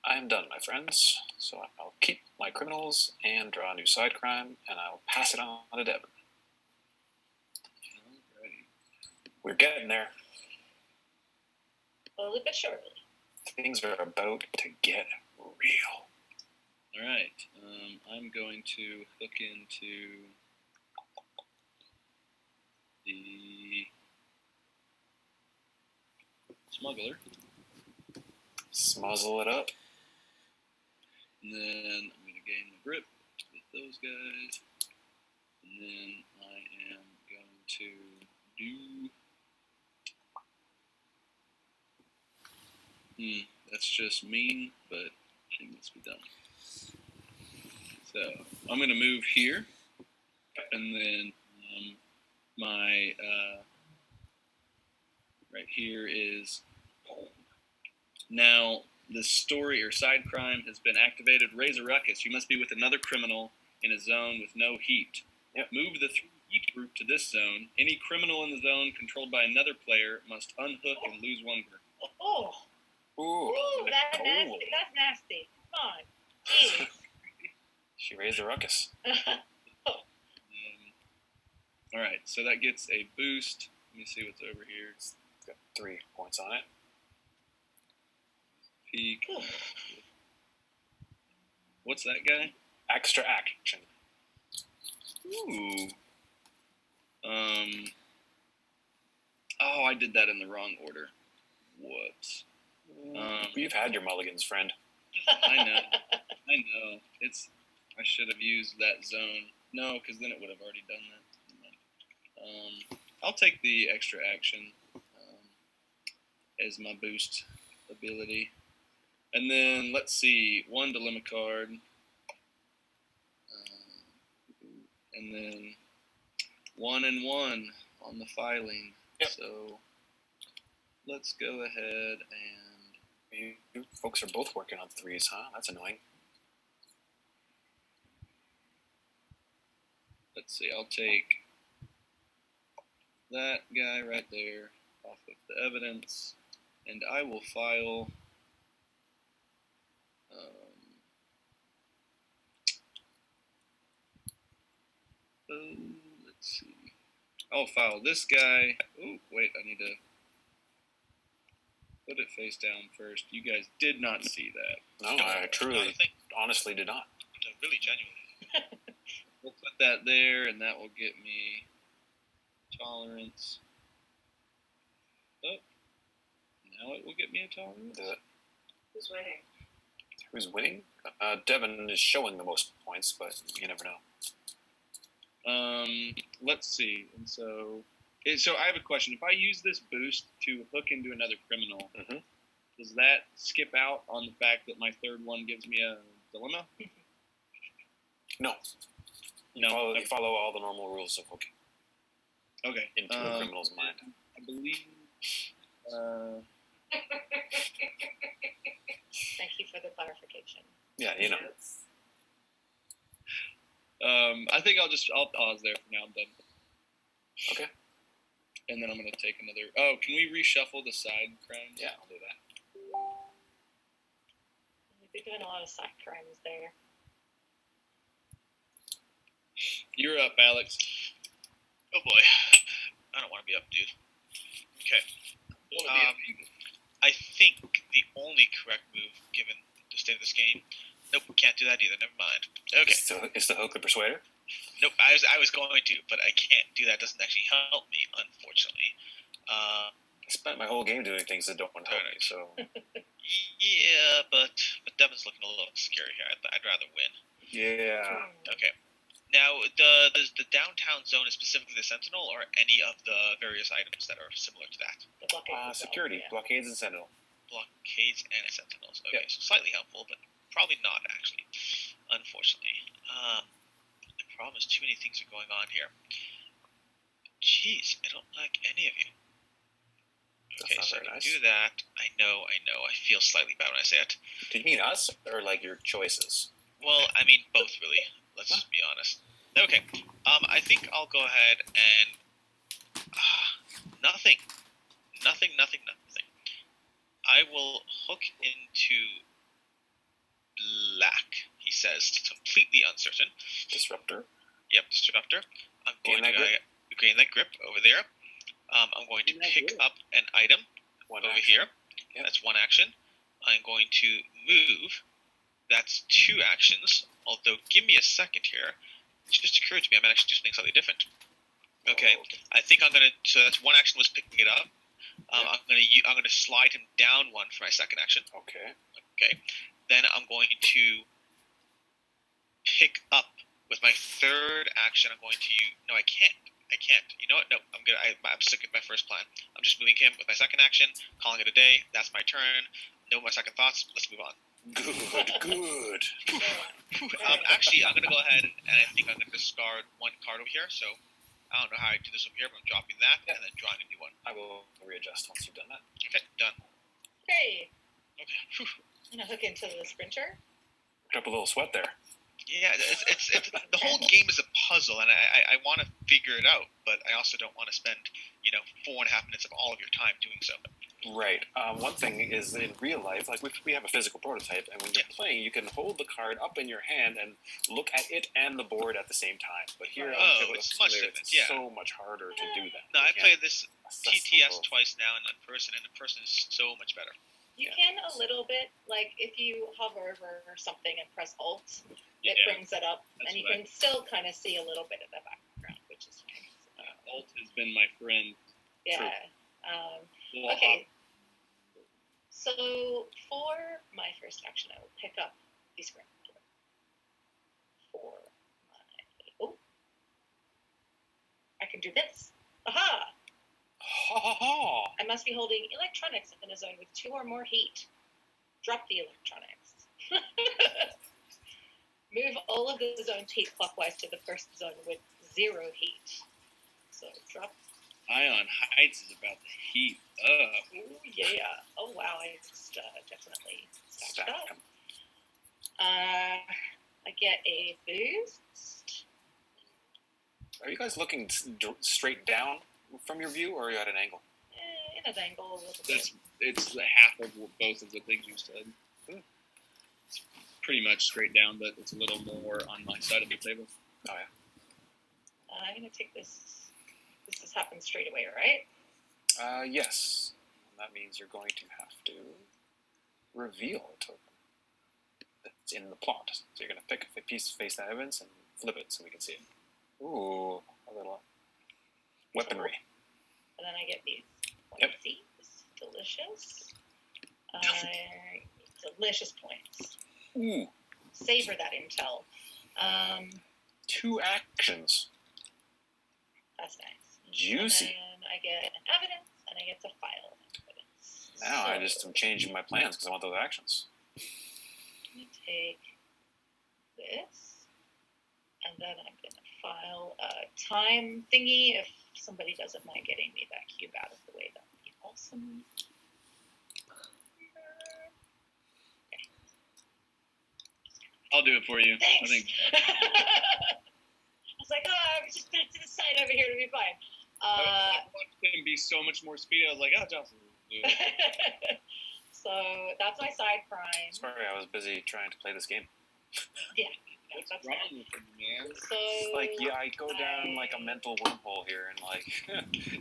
I'm done, my friends. So I'll keep my criminals and draw a new side crime, and I'll pass it on to Devon. Alrighty. We're getting there. Slowly but surely. Things are about to get real. All right. I'm going to hook into the smuggler. Smuzzle it up. And then I'm going to gain the grip with those guys. And then I am going to do... that's just mean, but it must be done. So I'm going to move here. And then my... right here is... Now, the story or side crime has been activated. Raise a ruckus. You must be with another criminal in a zone with no heat. Yep. Move the 3 heat group to this zone. Any criminal in the zone controlled by another player must unhook and lose 1 grip. Oh, Ooh, that's Nicole. nasty. That's nasty. Come on. Jeez. She raised a ruckus. All right, so that gets a boost. Let me see what's over here. Got 3 points on it. Peak. What's that guy? Extra action. Ooh. Oh, I did that in the wrong order. Whoops. You've had your mulligans, friend. I know. I should have used that zone. No, because then it would have already done that. I'll take the extra action as my boost ability. And then, let's see, 1 dilemma card. And then 1 and 1 on the filing. Yep. So let's go ahead and... You folks are both working on 3s, huh? That's annoying. Let's see, I'll take that guy right there off of the evidence, and I will file let's see. I'll file this guy. Oh, wait, I need to put it face down first. You guys did not see that. No, I truly, honestly did not. No, really, genuinely. We'll put that there, and that will get me tolerance. Oh, now it will get me a tolerance. Who's winning? Who's winning? Devon is showing the most points, but you never know. Let's see. And so I have a question. If I use this boost to hook into another criminal, does that skip out on the fact that my 3rd one gives me a dilemma? No. You follow all the normal rules of hooking. Okay. Into a criminal's mind. I believe... Thank you for the clarification. Yeah, you know. I think I'll pause there for now. I'm done. Okay. And then I'm going to take another... Oh, can we reshuffle the side crimes? Yeah, I'll do that. We've been doing a lot of side crimes there. You're up, Alex. Oh boy. I don't want to be up, dude. Okay. I think the only correct move, given the state of this game... Nope, can't do that either. Never mind. Okay. Is the hook the persuader? Nope, I was going to, but I can't do that. It doesn't actually help me, unfortunately. I spent my whole game doing things that don't help me, so... Yeah, but Devon's looking a little scary here. I'd rather win. Yeah. Okay. Now, the downtown zone is specifically the Sentinel, or any of the various items that are similar to that? The blockades. Security, Yeah. blockades and Sentinel. Blockades and Sentinels. Okay, Yep. so slightly helpful, but probably not, actually. Unfortunately. The problem is too many things are going on here. Jeez, I don't like any of you. Okay, That's so not very to nice. do that, I know. I feel slightly bad when I say it. Do you mean us, or like your choices? Well, I mean, both really. Let's just be honest. Okay. I think I'll go ahead and nothing. I will hook into black. He says, completely uncertain. Disruptor. Yep, disruptor. I'm going to gain that grip over there. I'm going to pick up an item over here. Yep. That's one action. I'm going to move. That's two actions. Although, give me a second here. It just occurred to me I might actually do something slightly different. Okay, I think I'm gonna. So that's one action was picking it up. I'm gonna slide him down one for my second action. Okay. Okay. Then I'm going to pick up with my third action. I'm going to. No, I can't. You know what? No, I'm good. I'm sick of my first plan. I'm just moving him with my second action, calling it a day. That's my turn. No more second thoughts. Let's move on. Good. Actually, I'm gonna go ahead and I think I'm gonna discard one card over here. So I don't know how I do this over here, but I'm dropping that and then drawing a new one. I will readjust once you've done that. Okay, done. Hey. Okay. Whew. I'm gonna hook into the sprinter. Put up a little sweat there. Yeah, it's the whole game is a puzzle, and I want to figure it out, but I also don't want to spend 4.5 minutes of all of your time doing so. Right. One thing is in real life, like we have a physical prototype, and when you're playing, you can hold the card up in your hand and look at it and the board at the so much harder to do that. No, I played this TTS twice now in person, and in person is so much better. You can a little bit, like if you hover over something and press Alt, it brings it up, and you can still kind of see a little bit of the background, which is fine. Alt has been my friend. Yeah. Okay. So for my first action, I will pick up the script. For my I can do this. Aha! I must be holding electronics in a zone with 2 or more heat. Drop the electronics. Move all of the zone's heat clockwise to the first zone with 0 heat. So drop. Ion Heights is about to heat up. Ooh, yeah. Oh, wow. I just definitely stacked up. I get a boost. Are you guys looking straight down from your view, or are you at an angle? In an angle a little bit. It's half of both of the things you said. It's pretty much straight down, but it's a little more on my side of the table. Oh, yeah. I'm going to take this. This has happened straight away, right? Yes. And that means you're going to have to reveal a token that's in the plot. So you're going to pick a piece of face evidence and flip it so we can see it. Ooh, a little weaponry. And then I get these Yep. points. Delicious. Delicious points. Ooh. Savor that intel. 2 actions. That's nice. Juicy. And then I get an evidence, and I get to file an evidence. Now I just am changing my plans because I want those actions. Let me take this, and then I'm going to file a time thingy. If somebody doesn't mind getting me that cube out of the way, that would be awesome. Okay. I'll do it for you. Thanks. I think. I was like, I'm just going to the side over here to be fine. I watched him be so much more speedy. I was like, Johnson will do it. So that's my side prime. Sorry, I was busy trying to play this game. Yeah. What's That's wrong fine. with him, man? So It's like, I go down like a mental wormhole here, and like,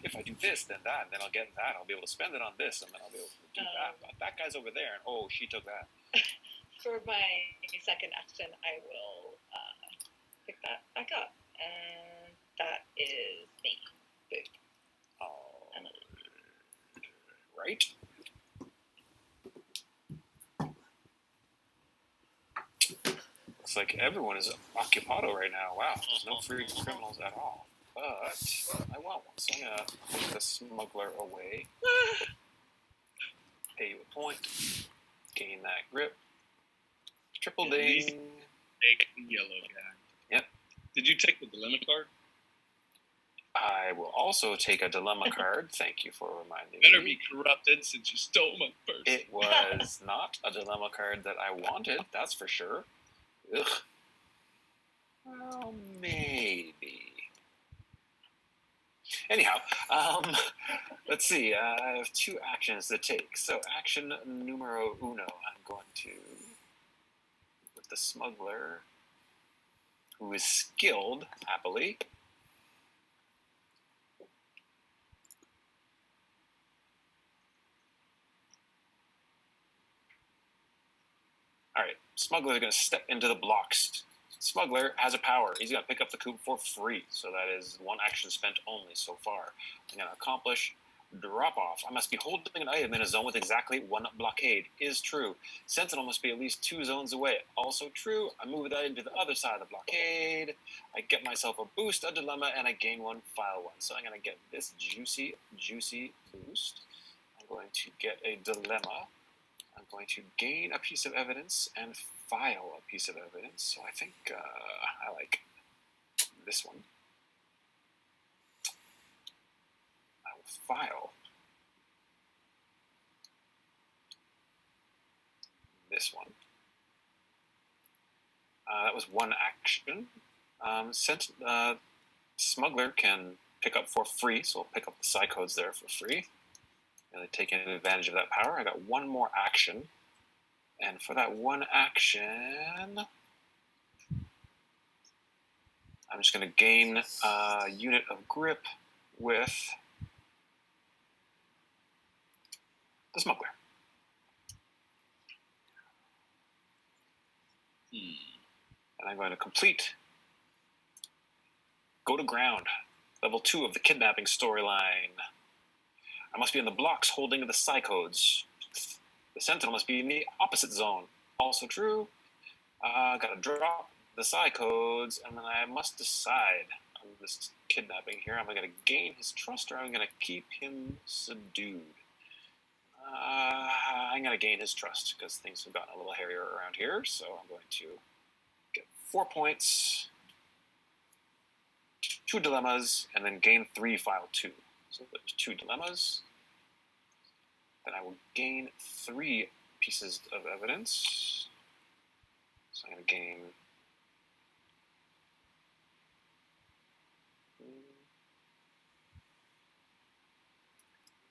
if I do this, then that, and then I'll get that. I'll be able to spend it on this, and then I'll be able to do that. But that guy's over there, and she took that. for my second action, I will pick that back up, and that is me. Boop. Right. Looks like everyone is occupado right now. Wow, there's no free criminals at all. But I want one, so I'm gonna put the smuggler away. Pay you a point. Gain that grip. Triple ding. Take the yellow guy. Yep. Did you take the dilemma card? I will also take a dilemma card. Thank you for reminding Better me. be corrupted since you stole my first. It was not a dilemma card that I wanted, that's for sure. It Ugh. Well, maybe. Anyhow, let's see. I have 2 actions to take. So action numero uno. I'm going to, with the smuggler, who is skilled, happily. All right, smuggler is going to step into the blocks. Smuggler has a power. He's going to pick up the coop for free. So that is 1 action spent only so far. I'm going to accomplish drop off. I must be holding an item in a zone with exactly 1 blockade. Is true. Sentinel must be at least 2 zones away. Also true. I move that into the other side of the blockade. I get myself a boost, a dilemma, and I gain 1 file 1. So I'm going to get this juicy boost. I'm going to get a dilemma. I'm going to gain a piece of evidence and file a piece of evidence. So I think I like this one. I will file this one. That was 1 action. Smuggler can pick up for free, so I'll pick up the psi codes there for free. Really taking advantage of that power. I got 1 more action. And for that 1 action, I'm just going to gain a unit of grip with the smuggler. And I'm going to complete Go to Ground, level 2 of the kidnapping storyline. I must be in the blocks holding the psi codes. The Sentinel must be in the opposite zone. Also true. Gotta drop the psi codes, and then I must decide on this kidnapping here. Am I going to gain his trust, or am I going to keep him subdued? I'm going to gain his trust, because things have gotten a little hairier around here, so I'm going to get 4 points, 2 dilemmas, and then gain 3 file 2. So there's 2 dilemmas. Then I will gain 3 pieces of evidence. So I'm going to gain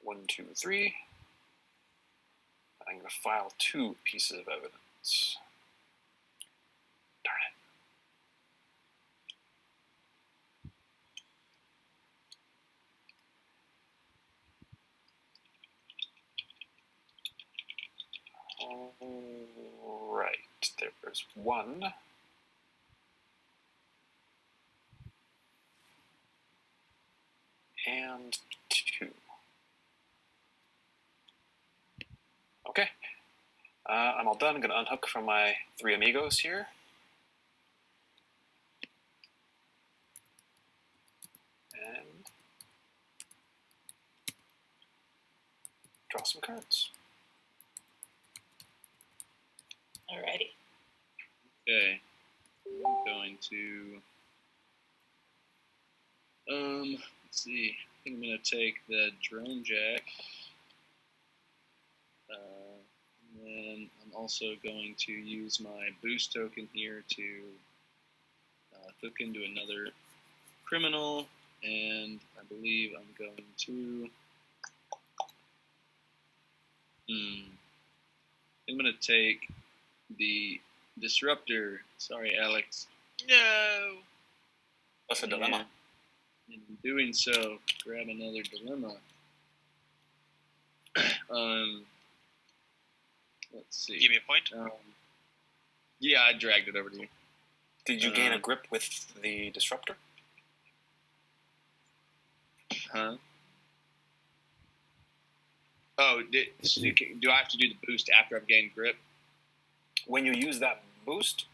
1, 2, 3. I'm going to file 2 pieces of evidence. Darn it. All right, there's 1. And 2. Okay. I'm all done. I'm going to unhook from my 3 amigos here. And draw some cards. Alrighty. Okay. I'm going to let's see. I think I'm gonna take the drone jack. And then I'm also going to use my boost token here to hook into another criminal, and I believe I'm going to I'm gonna take the disruptor. Sorry, Alex. No. That's a dilemma. And in doing so, grab another dilemma. Let's see. Give me a point. Yeah, I dragged it over to you. Did you gain a grip with the disruptor? Huh? Oh, do I have to do the boost after I've gained grip? When you use that boost,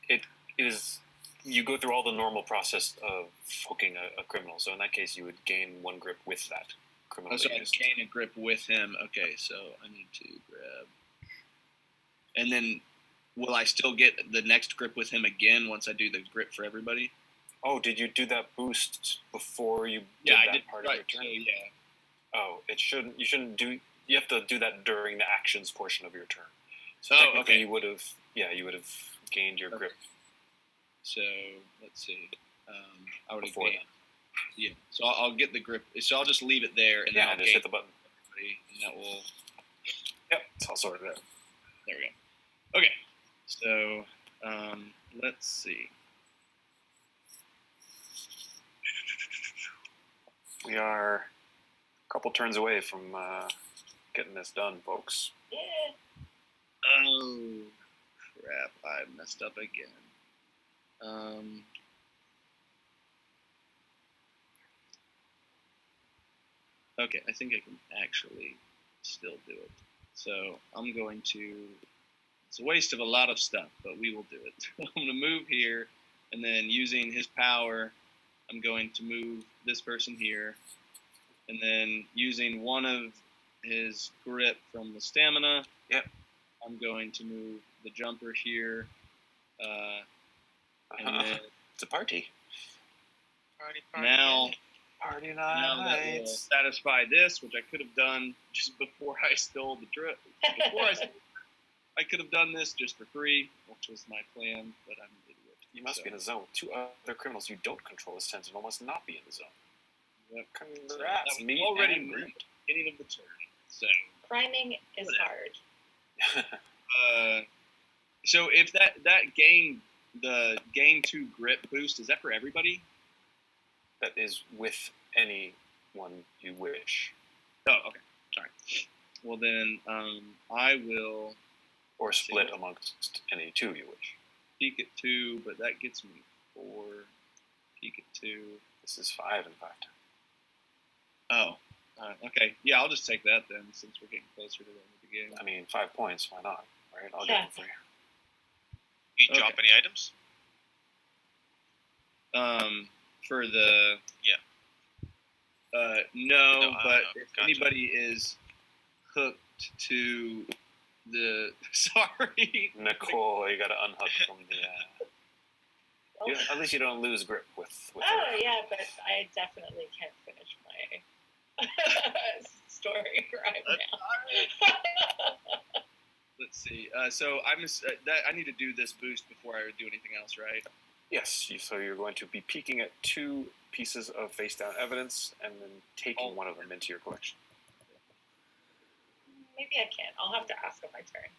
it is you go through all the normal process of hooking a criminal. So in that case, you would gain 1 grip with that criminal. Oh, so I gain a grip with him. Okay, so I need to grab. And then will I still get the next grip with him again once I do the grip for everybody? Oh, did you do that boost before you did Yeah, that I did, part right, of your turn? so yeah. Oh, you shouldn't do. You have to do that during the actions portion of your turn. So Oh, technically okay. you would have gained your grip So let's see. I would have before gained. then. Yeah. So I'll get the grip. So I'll just leave it there, and then Yeah, I'll just gain hit the button. everybody, and that will. Yep, it's all sorted out. There we go. Okay. So let's see. We are a couple turns away from getting this done, folks. Yeah. Oh crap! I messed up again. Okay, I think I can actually still do it. So I'm going to. It's a waste of a lot of stuff, but we will do it. I'm going to move here, and then using his power, I'm going to move this person here, and then using one of his grip from the stamina. Yep. I'm going to move the jumper here, and then It's a party. Party. now. Party Now that will nights. satisfy this, which I could have done just before I stole the drip. I could have done this just for free, which was my plan, but I'm an idiot. You must be in the zone. Two other criminals you don't control as sentinel must not be in the zone. Yep. Congrats, That was me already and moved Green. at the beginning of the turn. So, Priming is hard. so if that gain, the gain 2 grip boost, is that for everybody? That is with anyone you wish. Oh, okay. Sorry. Well then, I will Or split amongst any two you wish. peek at 2, but that gets me 4. Peek at 2. This is 5 and 5 times. Oh, okay. Yeah, I'll just take that then, since we're getting closer to the end of the game. I mean, 5 points, why not? Right? I'll Yeah. get it for you. You drop Okay. any items? For the no, but if gotcha. anybody is hooked to the sorry, Nicole, you gotta unhook from the... Oh, at least you don't lose grip with oh her. yeah, but I definitely can't finish my story right now. let's see. So I need to do this boost before I do anything else, right? Yes, so you're going to be peeking at 2 pieces of face-down evidence and then taking one of them into your collection. Maybe I can't. I'll have to ask on my turn.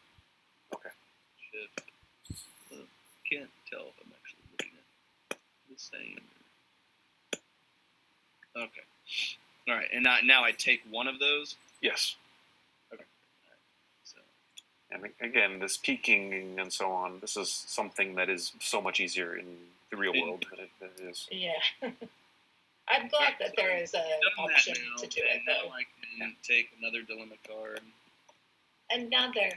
Okay. Can't tell if I'm actually looking at the same. Okay. All right, and now I take one of those. Yes. Okay. So. And again, this peeking and so on, this is something that is so much easier in the real world than it is. Yeah. I'm glad that there is an option to do it, though. Now I can take another dilemma card. Another.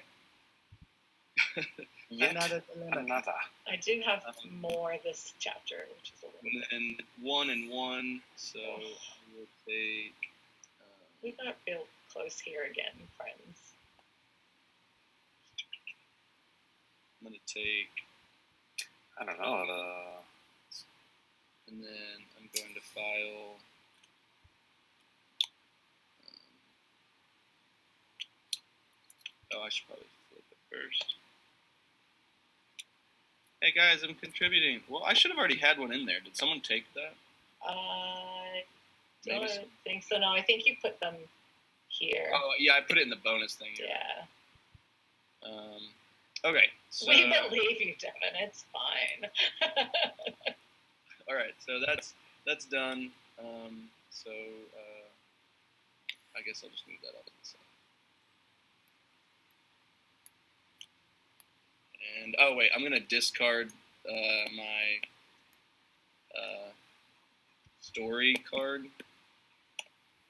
Yet Another dilemma. another. I do have more this chapter, which is a little bit. And then 1 and 1, so we'll take. We got real close here again, friends. I'm gonna take, I don't know. and then I'm going to file. I should probably flip it first. Hey guys, I'm contributing. Well, I should have already had one in there. Did someone take that? I Maybe don't so. think so. No, I think you put them here. Oh yeah, I put it in the bonus thing. Yeah. Okay. So. We believe you, Devon. It's fine. All right, so that's done. So I guess I'll just move that up to the side. And oh wait, I'm gonna discard my story card,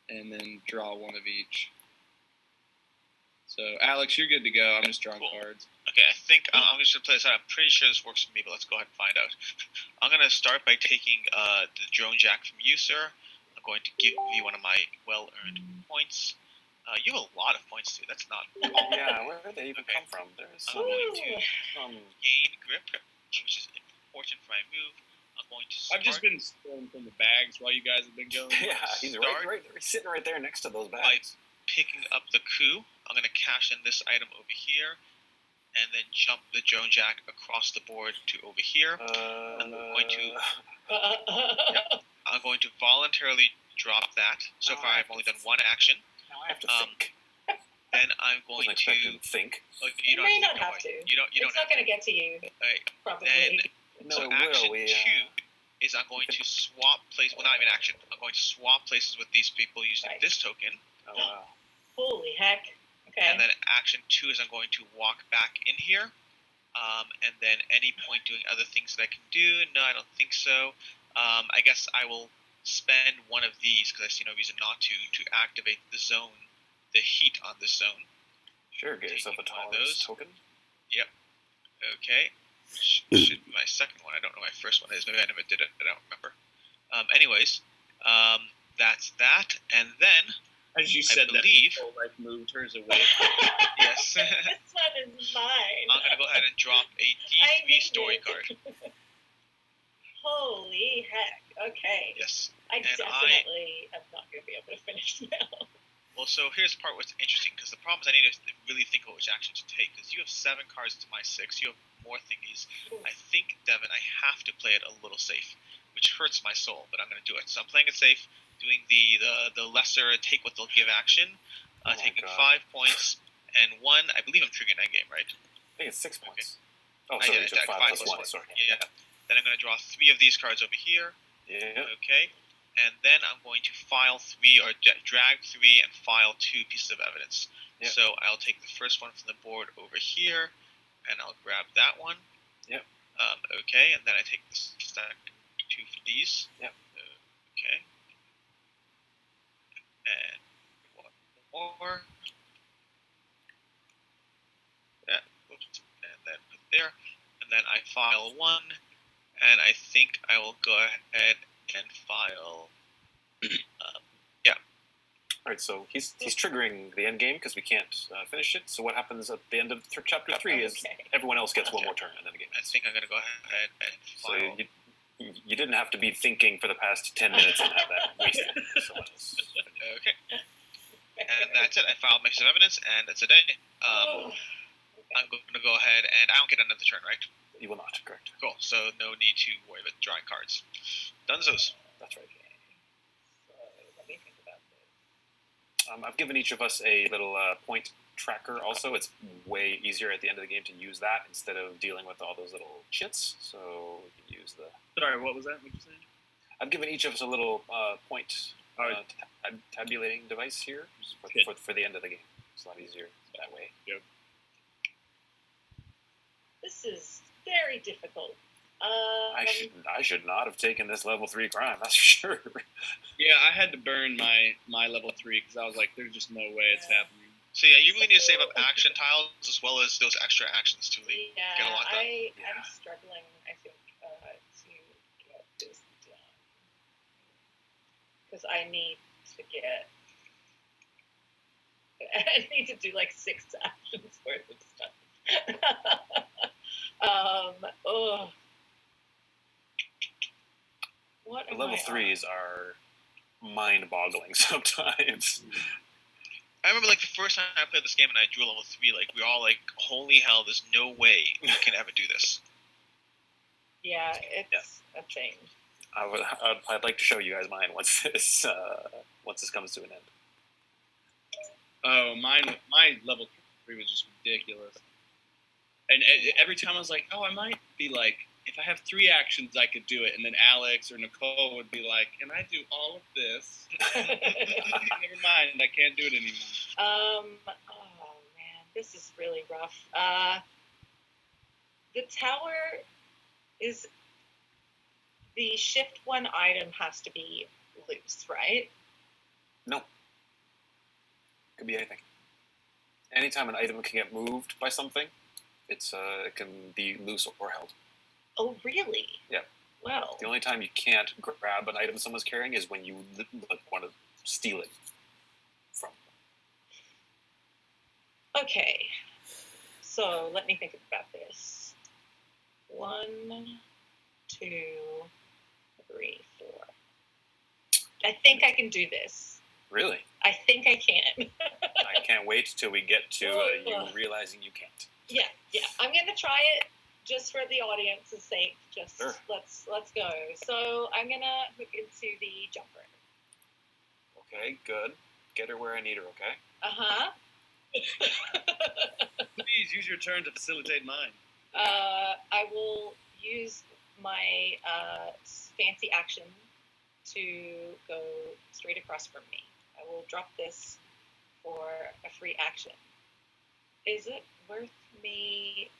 and then draw one of each. So Alex, you're good to go. I'm just drawing cards. Okay, I think I'm just going to play this out. I'm pretty sure this works for me, but let's go ahead and find out. I'm going to start by taking the drone jack from you, sir. I'm going to give you one of my well-earned points. You have a lot of points, too. That's not... Yeah, where did they even come from? There's I'm going to some... gain grip, which is important for my move. I'm going to start... I've just been stealing from the bags while you guys have been going. Yeah, he's right there. He's sitting right there next to those bags. Picking up the coup. I'm going to cash in this item over here. and then jump the drone jack across the board to over here. I'm going to voluntarily drop that. So far, I've only done one action. Now I have to think. Then I'm going Wasn't expecting to think. Oh, You may not have to. You don't. It's not going to get to you, Right. probably. Then, so action 2 is I'm going to swap places. Well, not even action. I'm going to swap places with these people using this token. Oh, wow. Holy heck. Okay. And then action 2 is I'm going to walk back in here. And then any point doing other things that I can do. No, I don't think so. I guess I will spend one of these, because I see no reason not to activate the zone, the heat on this zone. Sure, get yourself a tolerance token. Yep. Okay. Should be my second one. I don't know what my first one is. Maybe I never did it. I don't remember. Anyways, that's that. And then, as you said, Nicole moved hers away. Yes. This one is mine. I'm going to go ahead and drop a D3 story card. Holy heck. Okay. Yes. I definitely am not going to be able to finish now. Well, so here's the part what's interesting, because the problem is I need to really think about which action to take, because you have 7 cards to my 6, you have more thingies. I think, Devon, I have to play it a little safe, which hurts my soul, but I'm going to do it. So I'm playing it safe, doing the lesser take what they'll give action, taking 5 points, and 1, I believe I'm triggering that game, right? I think it's 6 points. Okay. Oh, sorry, you took 5 plus 1, sorry. Yeah. Then I'm going to draw 3 of these cards over here. Yeah. Okay. And then I'm going to file 3, or drag 3 and file 2 pieces of evidence. Yep. So I'll take the first one from the board over here, and I'll grab that one. Yep. Okay, and then I take the second 2 for these. Yep. Okay. And 1 more. Yeah. Oops. And then put there. And then I file 1, and I think I will go ahead and file. Yeah. All right, so he's triggering the end game because we can't finish it. So what happens at the end of chapter 3 is everyone else gets one more turn and then the game. I think I'm going to go ahead and file. So you didn't have to be thinking for the past 10 minutes and have that wasted. Okay. And that's it. I filed my piece of evidence, and that's a day. I'm going to go ahead, and I don't get another turn, right? You will not, correct. Cool. So no need to worry about drawing cards. Dunzos. That's right. So let me think about this. I've given each of us a little point tracker also. It's way easier at the end of the game to use that instead of dealing with all those little chits. So we can use the... Sorry, what was that? What you saying? I've given each of us a little point tabulating device here for the end of the game. It's a lot easier that way. Yep. This is very difficult. I should not have taken this level 3 crime. That's for sure. Yeah, I had to burn my level 3 because I was like, "There's just no way it's happening." So yeah, you really need to save up action tiles as well as those extra actions to really get a lot done. I'm struggling, I think, to get this done because I need to get. I need to do like 6 actions worth of stuff. What the level 3s are mind-boggling sometimes. I remember like the first time I played this game and I drew level 3, like we were all like, "Holy hell! There's no way we can ever do this." Yeah, it's a change. I'd like to show you guys mine once this comes to an end. Oh, my level 3 was just ridiculous. And every time I was like, "Oh, I might be like, if I have 3 actions, I could do it." And then Alex or Nicole would be like, "Can I do all of this?" Never mind, I can't do it anymore. Oh man, this is really rough. The tower is the shift 1 item has to be loose, right? No. Could be anything. Anytime an item can get moved by something, it can be loose or held. Oh, really? Yeah. Wow. The only time you can't grab an item someone's carrying is when you want to steal it from them. Okay. So let me think about this. 1, 2, 3, 4. I think I can do this. Really? I think I can. I can't wait till we get to you realizing you can't. Yeah. I'm gonna try it just for the audience's sake. Just Sure. let's go. So I'm gonna hook into the jumper. Okay, good. Get her where I need her. Okay. Please use your turn to facilitate mine. I will use my fancy action to go straight across from me. I will drop this for a free action. Is it worth me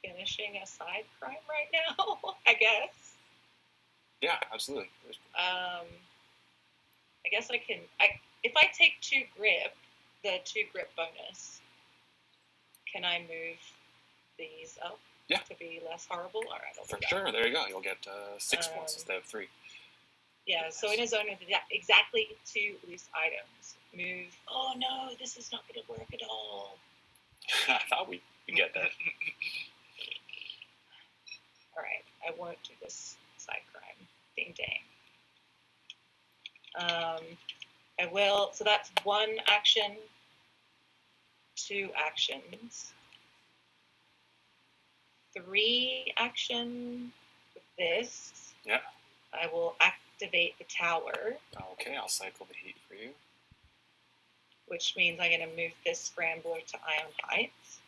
finishing a side crime right now? I guess. Yeah, absolutely. I guess I can. If I take 2 grip, the 2 grip bonus, can I move these up? Yeah. To be less horrible. All right, I'll do For that. sure. There you go. You'll get 6 points instead of 3. Yeah. So in a zone with exactly 2 loose items, move. Oh no, this is not going to work at all. I thought we'd get that. All right, I won't do this side crime. Ding dang. I will. So that's 1 action, 2 actions, 3 action with this. Yeah. I will activate the tower, Okay, I'll cycle the heat for you. which means I'm going to move this scrambler to Iron Heights.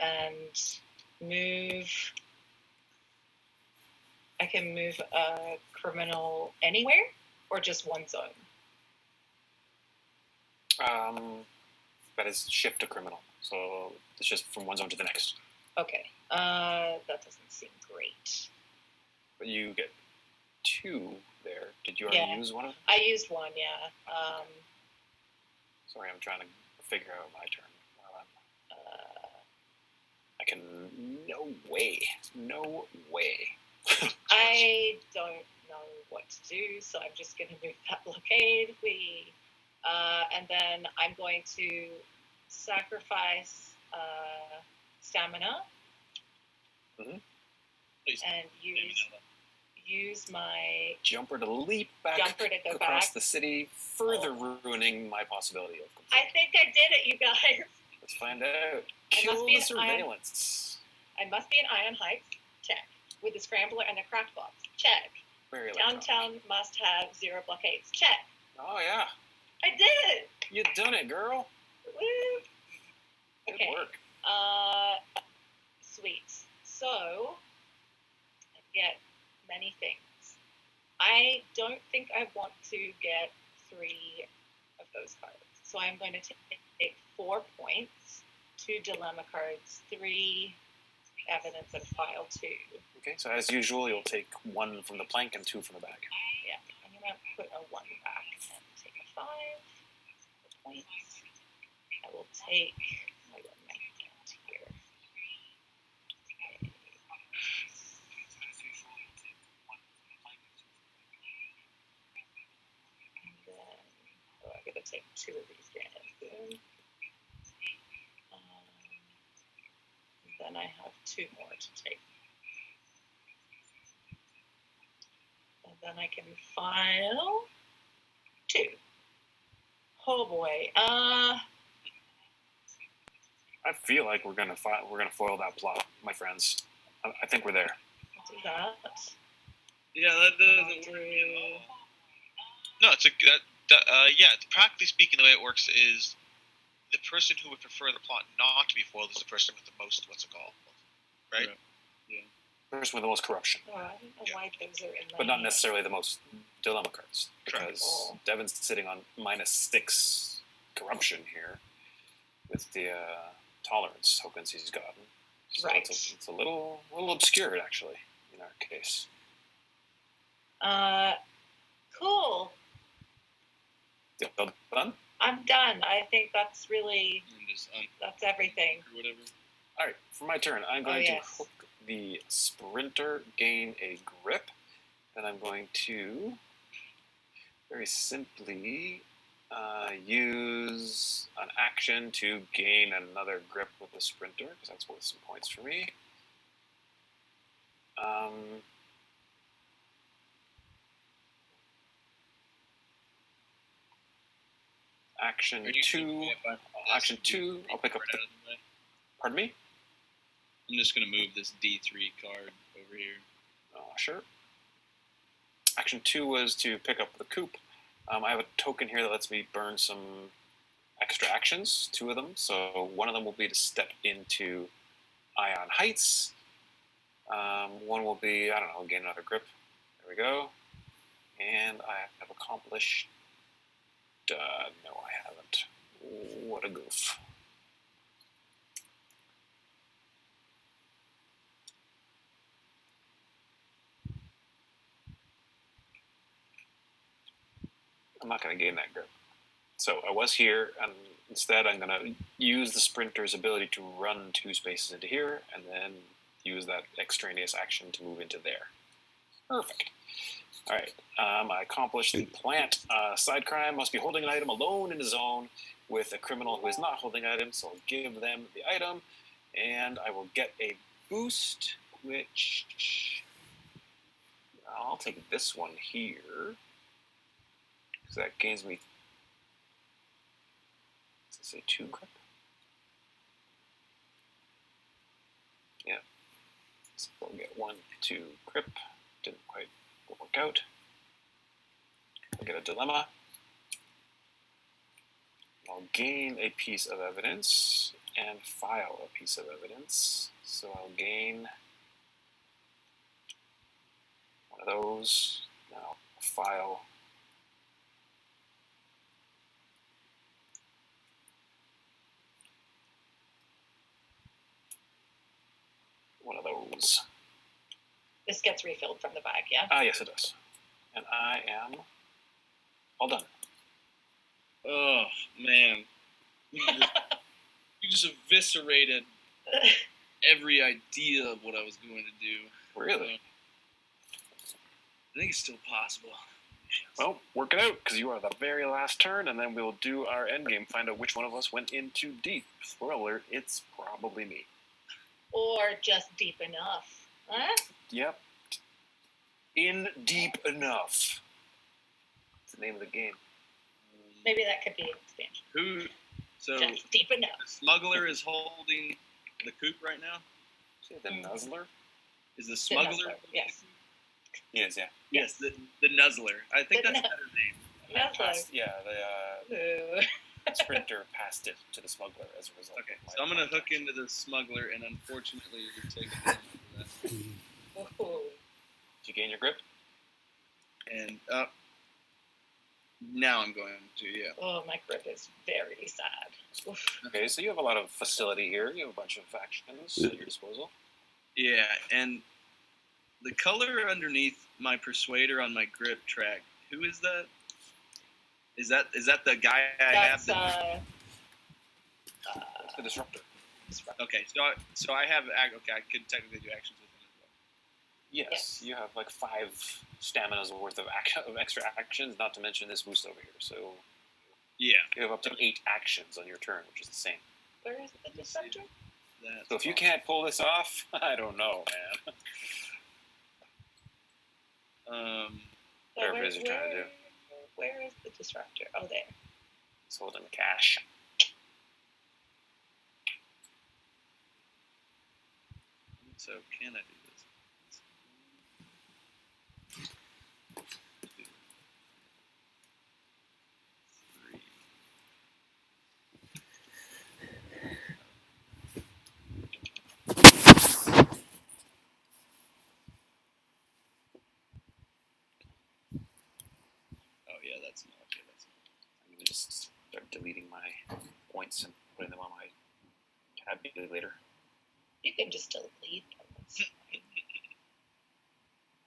And move. I can move a criminal anywhere or just one zone. That is shift a criminal, so it's just from one zone to the next. Okay. That doesn't seem great. But you get 2 there. Did you already use one of them? I used 1, yeah. Sorry, I'm trying to figure out my turn. I can. No way. I don't know what to do, so I'm just going to move that blockade. And then I'm going to sacrifice stamina Please. and use my Jumper to leap back across the city, further ruining my possibility of complete. I think I did it, you guys. Let's find out. I Kill must be the an surveillance. I must be in Iron Heights. Check. With the scrambler and the craft box. Check. Very electronic. Downtown must have 0 blockades. Check. Oh yeah, I did it. you done it, girl. Woo. Good Okay. work. Sweet. So, I get many things. I don't think I want to get 3 of those cards. So I'm going to take 4 points, 2 dilemma cards, 3 evidence, and file 2. Okay, so as usual, you'll take 1 from the plank and 2 from the back. Yeah, I'm going to put a 1 back and take a 5 points. I will take my here. I'm going to take 2 of these damage. Then I have 2 more to take. And then I can file 2. Oh boy. I feel like we're gonna foil that plot, my friends. I think we're there. I'll do that. Yeah, that doesn't work at all. No, it's practically speaking, the way it works is the person who would prefer the plot not to be foiled is the person with the most, right? Yeah. Person with the most corruption, Oh, I don't know why those are in my but not hand. necessarily the most dilemma cards, because Cool. Devon's sitting on -6 corruption here with the tolerance tokens he's gotten. So Right. It's a little obscured, actually, in our case. Cool. Deal done? I'm done. I think that's really, And just that's everything. or whatever. All right, for my turn, I'm going to yes. hook the sprinter, gain a grip, and I'm going to very simply use an action to gain another grip with the sprinter, because that's worth some points for me. Action Are you 2. thinking if I- Action 2. I'll pick up right the. out of the way? Pardon me? I'm just gonna move this D3 card over here. Sure. Action 2 was to pick up the coop. I have a token here that lets me burn some extra actions, 2 of them. So one of them will be to step into Ion Heights. One will be, I don't know, gain another grip. There we go. And I have accomplished... no, I haven't. What a goof. I'm not going to gain that grip. So I was here, and instead I'm going to use the sprinter's ability to run 2 spaces into here, and then use that extraneous action to move into there. Perfect. All right. I accomplished the plant. Side crime must be holding an item alone in a zone with a criminal who is not holding an item, so I'll give them the item, and I will get a boost, which... I'll take this one here, because that gains me... Does it say 2 grip? Yeah. So we'll get 1, 2 grip. Didn't quite work out. I'll get a dilemma. I'll gain a piece of evidence and file a piece of evidence. So I'll gain one of those. Now file one of those. This gets refilled from the bag, yeah? Yes, it does. And I am all done. Oh man, you just eviscerated every idea of what I was going to do. Really? I think it's still possible. Well, work it out, because you are the very last turn, and then we'll do our endgame, find out which one of us went in too deep. Spoiler alert, it's probably me. Or just deep enough. Huh? Yep. In deep enough. That's the name of the game. Maybe that could be an expansion. Who? So Just deep enough. the smuggler is holding the coop right now. See the nuzzler? Is the smuggler? nuzzler, yes. Yes, yeah. Yes, the nuzzler. I think The that's a better name. That's The sprinter passed it to the smuggler as a result. Okay, of my so I'm gonna hook contact. into the smuggler, and unfortunately, you're taking damage for that. Ooh. Did you gain your grip? And now I'm going to, yeah. Oh, my grip is very sad. Oof. Okay, so you have a lot of facility here. You have a bunch of actions at your disposal. Yeah, and the color underneath my persuader on my grip track. Who is that? Is that the guy I have? That's, It's the disruptor. Okay, so I have. Okay, I could technically do actions with him as well. Yes, you have like 5 staminas worth of extra actions, not to mention this boost over here. So Yeah. you have up to 8 actions on your turn, which is insane. Where is the disruptor? That's So if you awesome. can't pull this off, I don't know, man. Whatever it is you're trying to do. Where is the disruptor? Oh, there. He's holding cash. So can I do this? Two, 3. Oh yeah, that's not okay. That's not. I'm gonna just start deleting my points and putting them on my tab later. You can just delete them. It's fine.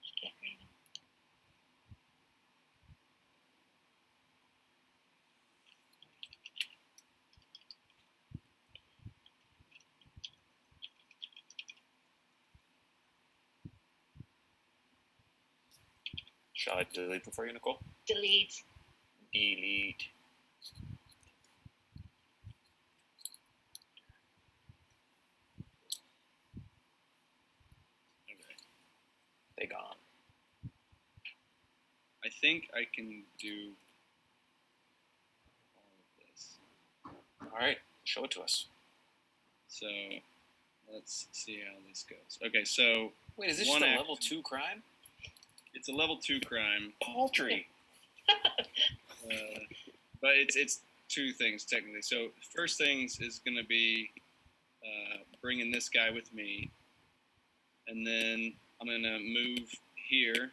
Just get rid of them. Shall I delete them for you, Nicole? Delete. Delete. Okay. They gone. I think I can do all of this. All right, show it to us. So let's see how this goes. Okay, so Wait, is this just a level 2 crime? It's a level 2 crime. Paltry. But it's two things technically. So first things is going to be bringing this guy with me, and then I'm going to move here,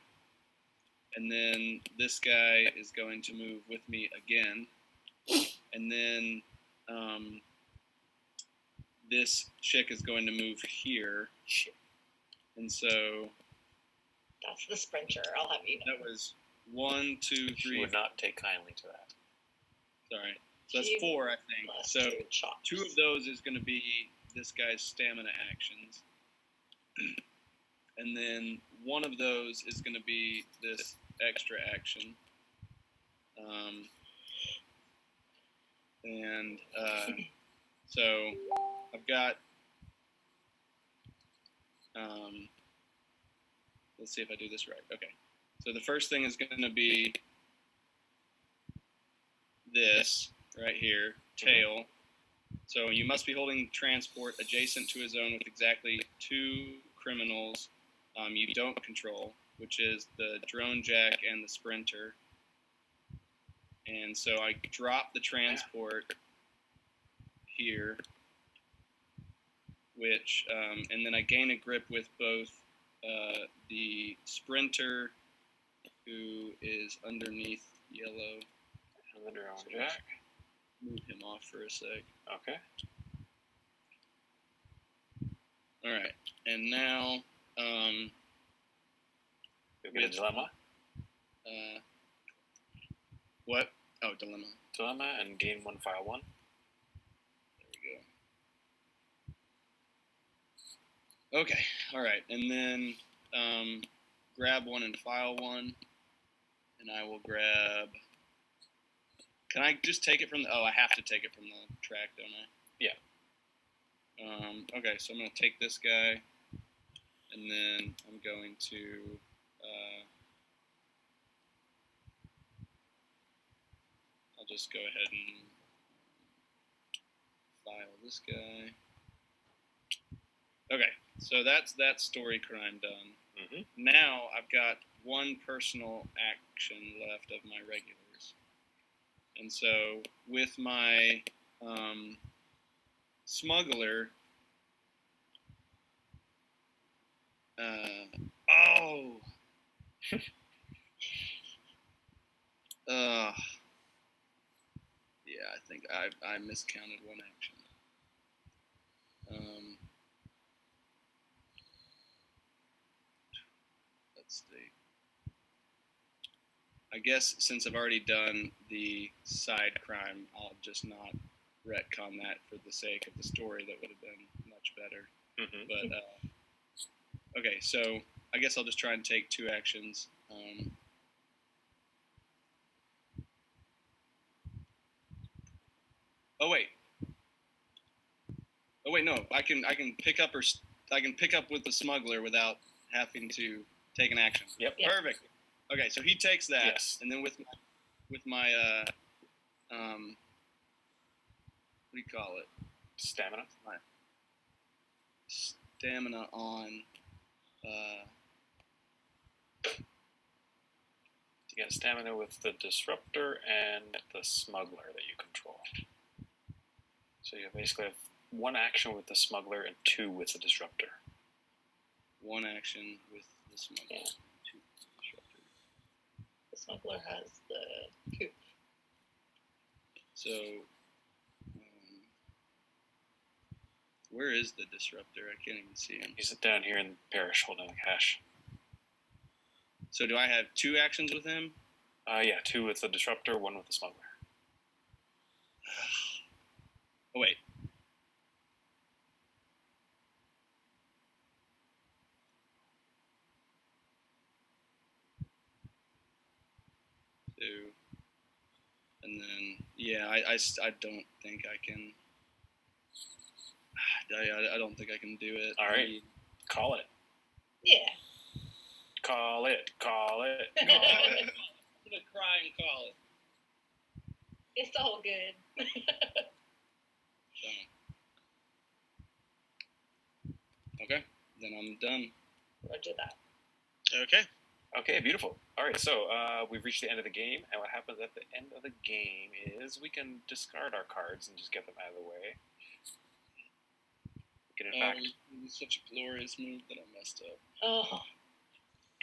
and then this guy is going to move with me again, and then this chick is going to move here, and so That's the sprinter. I'll have you know. that was 1, 2, 3. She would not take kindly to that. Sorry. So that's She 4, I think. plus So 2 chops. 2 of those is going to be this guy's stamina actions. And then 1 of those is going to be this extra action. So I've got... let's see if I do this right. Okay. So the first thing is going to be this right here, tail. So you must be holding transport adjacent to a zone with exactly 2 criminals you don't control, which is the drone jack and the sprinter. And so I drop the transport here, which, and then I gain a grip with both the sprinter, who is underneath yellow. And the drone jack. Move him off for a sec. Okay. All right, and now You get a dilemma. What? Oh, dilemma. Dilemma and gain 1 file 1. There we go. Okay, all right, and then grab 1 and file 1, and I will grab. Can I just take it from the? Oh, I have to take it from the track, don't I? Yeah. Okay, so I'm going to take this guy, and then I'm going to I'll just go ahead and file this guy. Okay, so that's that story crime done. Mm-hmm. Now I've got 1 personal action left of my regulars. And so with my smuggler, yeah, I think I miscounted 1 action. Let's see. I guess since I've already done the side crime, I'll just not retcon that for the sake of the story. That would have been much better. Mm-hmm. But okay, so I guess I'll just try and take 2 actions. Oh wait, no. I can pick up with the smuggler without having to take an action. Yep. Perfect. Okay, so he takes that, Yes. and then with my what do you call it? Stamina. My stamina on. You get stamina with the disruptor and the smuggler that you control. So you basically have 1 action with the smuggler and 2 with the disruptor. 1 action with the smuggler. Yeah. 2 with the disruptor. The smuggler has the coop. So, where is the disruptor? I can't even see him. He's down here in the parish holding the cash. So do I have 2 actions with him? Yeah, 2 with the disruptor, 1 with the smuggler. Oh, wait. And then, yeah, I don't think I can. I don't think I can do it. All right. Call it. Yeah. Call it. Call it. I'm gonna cry and call it. It's all good. Okay, then I'm done. Roger that. Okay. Okay, beautiful. All right, so we've reached the end of the game, and what happens at the end of the game is we can discard our cards and just get them out of the way. We can, in fact, This is such a glorious move that I messed up. Oh,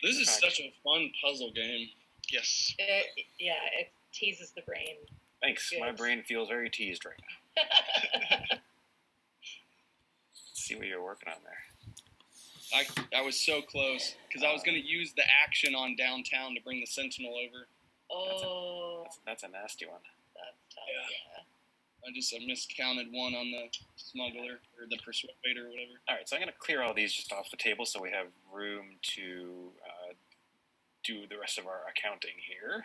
This is such a fun puzzle game. Yes. it teases the brain. thanks. Yes. My brain feels very teased right now. Let's see what you're working on there. I was so close because I was going to use the action on downtown to bring the Sentinel over. Oh, That's a nasty one. that's tough. Yeah. I miscounted one on the smuggler or the persuader or whatever. All right, so I'm going to clear all these just off the table so we have room to do the rest of our accounting here.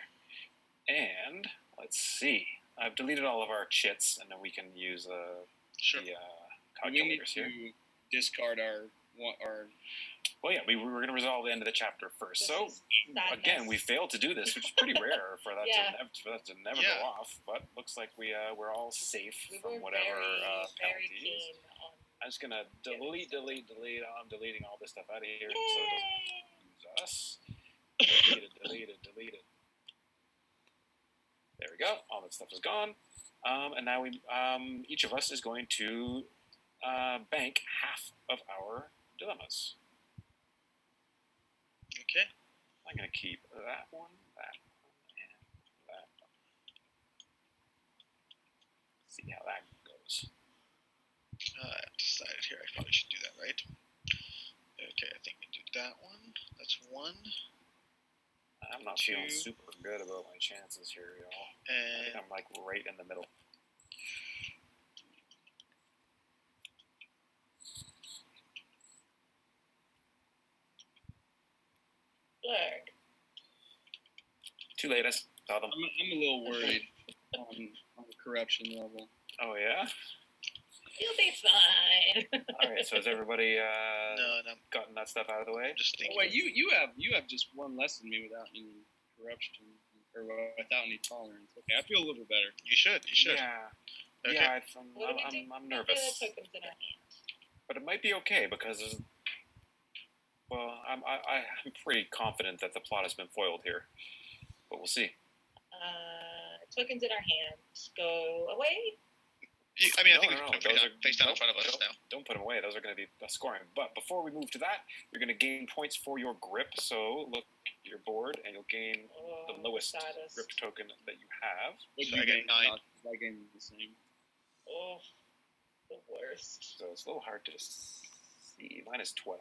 And let's see. I've deleted all of our chits, and then we can use Sure. the We need calculators here. to discard our. Well, yeah, we were going to resolve the end of the chapter first. This So is sadness. again, we failed to do this, which is pretty rare for that Yeah. to never Yeah. go off. But looks like we're all safe We from were whatever very penalties. keen on. I'm just gonna delete. I'm deleting all this stuff out of here Yay! so it doesn't use us. Delete it. There we go. All that stuff is gone. And now each of us is going to bank half of our dilemmas. Okay. I'm going to keep that one, and that one. See how that goes. I've decided here I probably should do that, right? Okay, I think I do that one. That's one. I'm not feeling super good about my chances here, y'all. I think And I'm like right in the middle. Blurg. Too late, I saw them. I'm a little worried on the corruption level. Oh, yeah? You'll be fine. All right, so has everybody no, gotten that stuff out of the way? I'm just Oh, thinking. wait, you have just one less than me without any corruption or without any tolerance. Okay, I feel a little bit better. You should. Yeah. Okay. Yeah, What do we do? I'm We get nervous. the tokens in our hand. But it might be okay because there's, well, I'm pretty confident that the plot has been foiled here. But we'll see. Tokens in our hands go away. I mean, I think No, we no, can put those them face down in nope, front of us nope, now. Don't put them away. Those are going to be scoring. But before we move to that, you're going to gain points for your grip. So look at your board, and you'll gain the lowest Saddest. grip token that you have. So I get 9. I gained the same. Oh, the worst. So it's a little hard to see. Mine is 12.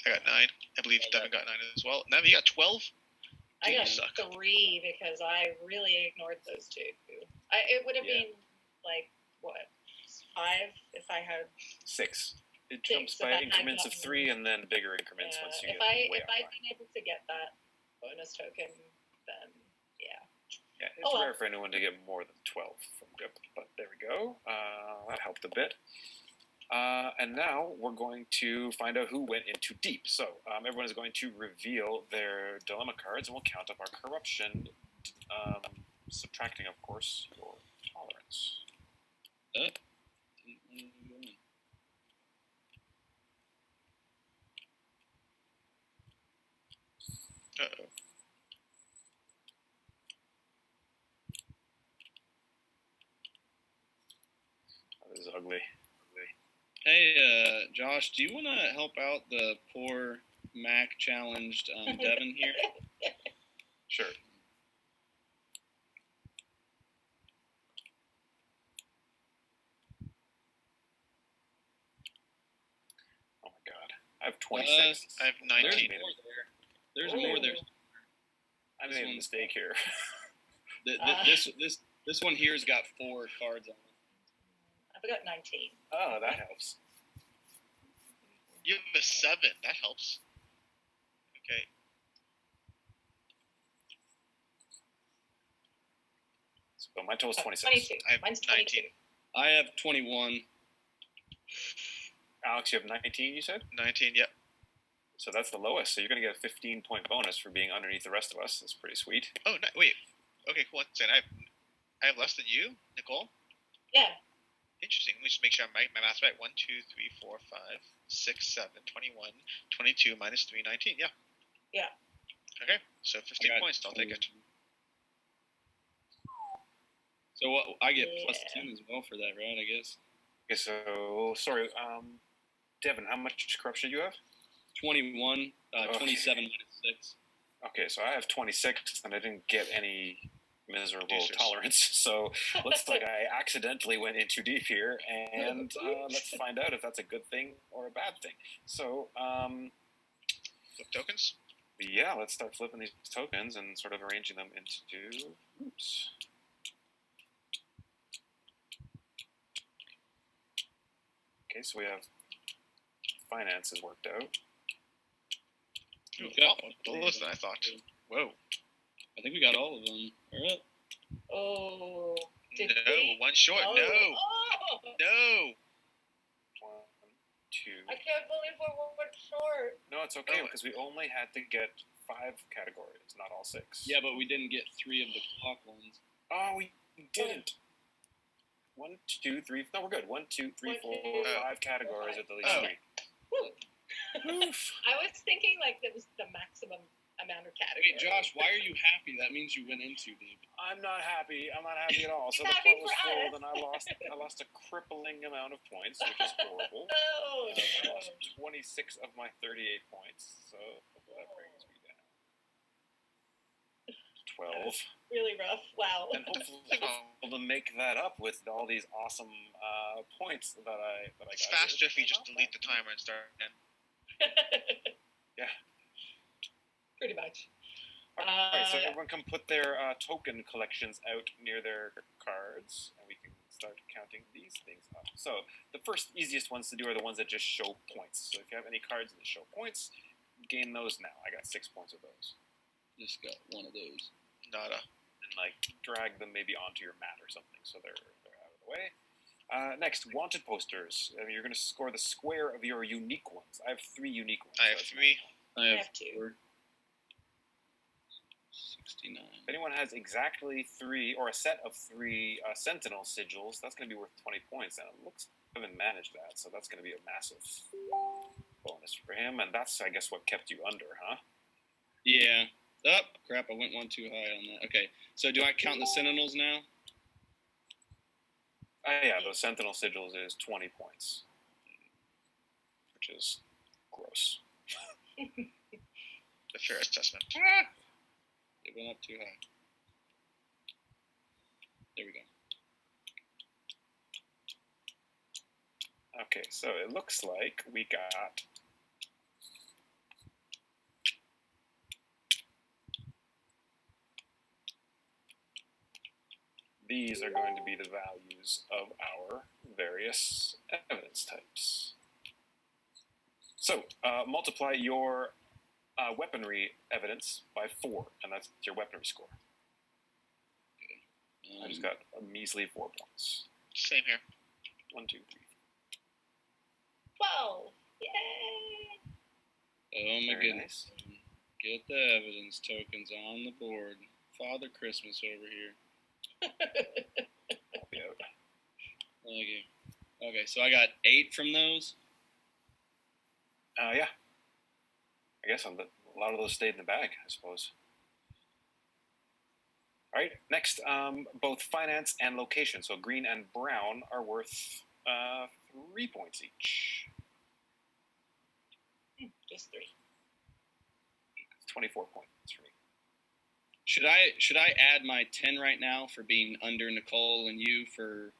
I got 9. I believe Devon got 9 as well. Devon, you got 12? I You got suck. 3 because I really ignored those two. It would have been like what, 5 if I had. 6. It Six, jumps if by I had increments of gotten- 3 and then bigger increments once you If get way I'd up high. been able to get that bonus token, then yeah. Yeah, it's Oh, well. rare for anyone to get more than 12 from grip, but there we go. That helped a bit. And now we're going to find out who went in too deep. So everyone is going to reveal their dilemma cards, and we'll count up our corruption, subtracting, of course, your tolerance. Uh-oh. Oh, this is ugly. Hey, Josh, do you want to help out the poor Mac challenged Devon here? Sure. Oh my god. I have 26. I have There's 19. more there. There's more there. I made a mistake here. This one here's got 4 cards on it. I've got 19. Oh, that helps. You have a 7. That helps. Okay. So my total's 26. 22. I have Mine's 22. 19. I have 21. Alex, you have 19, you said? 19, yep. So that's the lowest. So you're going to get a 15-point bonus for being underneath the rest of us. That's pretty sweet. Oh, wait. Okay, cool. One second. I have less than you, Nicole? Yeah. Interesting. Let me just make sure my math's right. 1, 2, 3, 4, 5, 6, 7, 21, 22 minus 3, 19. Yeah. Yeah. Okay, so 15 points. I'll take it. So what? I get plus 10 as well for that, right? I guess. Okay, so sorry, Devon, how much corruption do you have? 21, 27 minus 6. Okay, so I have 26, and I didn't get any miserable Jesus. tolerance. So looks like I accidentally went in too deep here, and let's find out if that's a good thing or a bad thing. So, Flip tokens? yeah, let's start flipping these tokens and sort of arranging them into groups. Okay, so we have finances worked out. Less than I thought. Whoa. I think we got all of them. All right. Oh. No, one short. Oh. No. Oh. No. 1, 2. I can't believe we're one short. No, it's okay because we only had to get 5 categories, not all 6. Yeah, but we didn't get 3 of the clock ones. Oh, we didn't. 1, 2, 3. No, we're good. 1, 2, 3, 4, 5 categories at the least 3. I was thinking like that was the maximum amount of categories. Wait, Josh, why are you happy? That means you went in too deep. I'm not happy. I'm not happy at all. So the pot was full, and I lost a crippling amount of points, which is horrible. Oh, I lost 26 of my 38 points, so that brings me down 12. Really rough. Wow. And hopefully able to make that up with all these awesome points that I got. It's faster if you just delete the timer and start again. Yeah. Pretty much. Alright, so everyone can put their token collections out near their cards, and we can start counting these things up. So the first easiest ones to do are the ones that just show points. So if you have any cards that show points, gain those now. I got 6 points of those. Just got one of those. Nada. And like drag them maybe onto your mat or something, so they're out of the way. Next, wanted posters. You're going to score the square of your unique ones. I have 3 unique ones. I have 3. I have 2. 69. If anyone has exactly 3, or a set of 3 sentinel sigils, that's going to be worth 20 points, and it looks I haven't managed that, so that's going to be a massive bonus for him, and that's, I guess, what kept you under, huh? Yeah. Oh, crap, I went one too high on that. Okay, so do I count the sentinels now? Yeah, those sentinel sigils is 20 points, which is gross. The fair assessment. It went up too high. There we go. Okay, so it looks like we got these are going to be the values of our various evidence types. So multiply your weaponry evidence by 4, and that's your weaponry score. I just got a measly 4 points. Same here. 1, 2, 3. 12. Yay! Oh my Very goodness. Get the evidence tokens on the board. Father Christmas over here. Help you out. Thank you. Okay, so I got 8 from those. Yeah. I guess a lot of those stayed in the bag, I suppose. All right, next, both finance and location. So green and brown are worth 3 points each. Just 3. It's 24 points for me. Should I add my 10 right now for being under Nicole and you for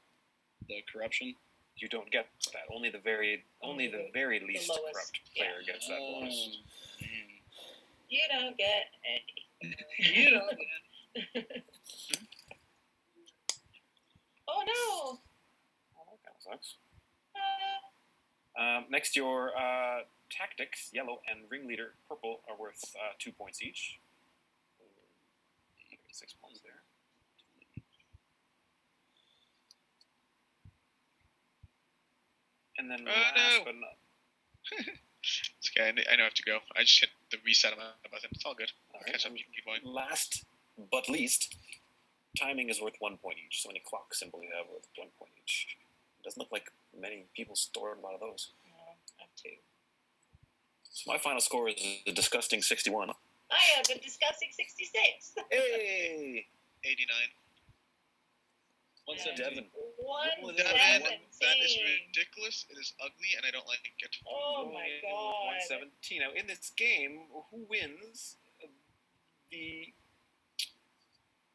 the corruption? You don't get that. Only the very least lowest, corrupt player gets that bonus. Man. You don't get any. You don't get Oh no! Oh, that kind of sucks. Next, your tactics, yellow, and ringleader, purple, are worth 2 points each. 6 points there. And then last but not... It's okay, I know I have to go. I just hit the reset on my button. It's all good. I'll catch up. You can keep going. Last but least, timing is worth 1 point each. So any clock symbol you have worth 1 point each. Doesn't look like many people stored a lot of those. No, I have 2. So my final score is a disgusting 61. I have a disgusting 66. Hey! 89. 117. Devon. 117. That is ridiculous. It is ugly, and I don't like it. Oh my god. 117. Now, in this game, who wins?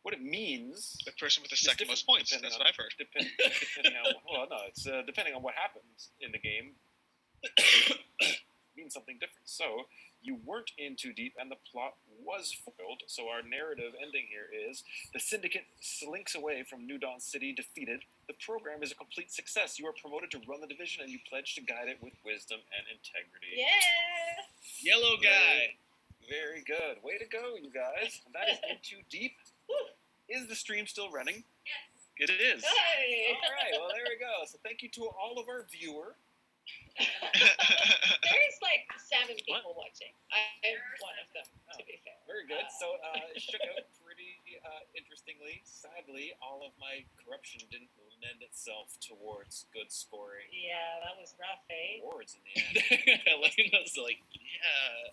What it means. The person with the It's second most points. That's what I've heard. Depending on it's depending on what happens in the game. Means something different. So you weren't in too deep, and the plot was foiled. So our narrative ending here is the syndicate slinks away from New Dawn City defeated. The program is a complete success. You are promoted to run the division, and you pledge to guide it with wisdom and integrity. Yeah. Yellow guy. Very good. Way to go, you guys. That is in too deep. Woo. Is the stream still running? Yes. It is. Hey. All right. Well, there we go. So thank you to all of our viewers. There's like 7 people watching. I'm one of them, to be fair. Very good. So it shook out pretty interestingly. Sadly, all of my corruption didn't lend itself towards good scoring Yeah, that was rough, eh? awards in the end. Elena's like, yeah.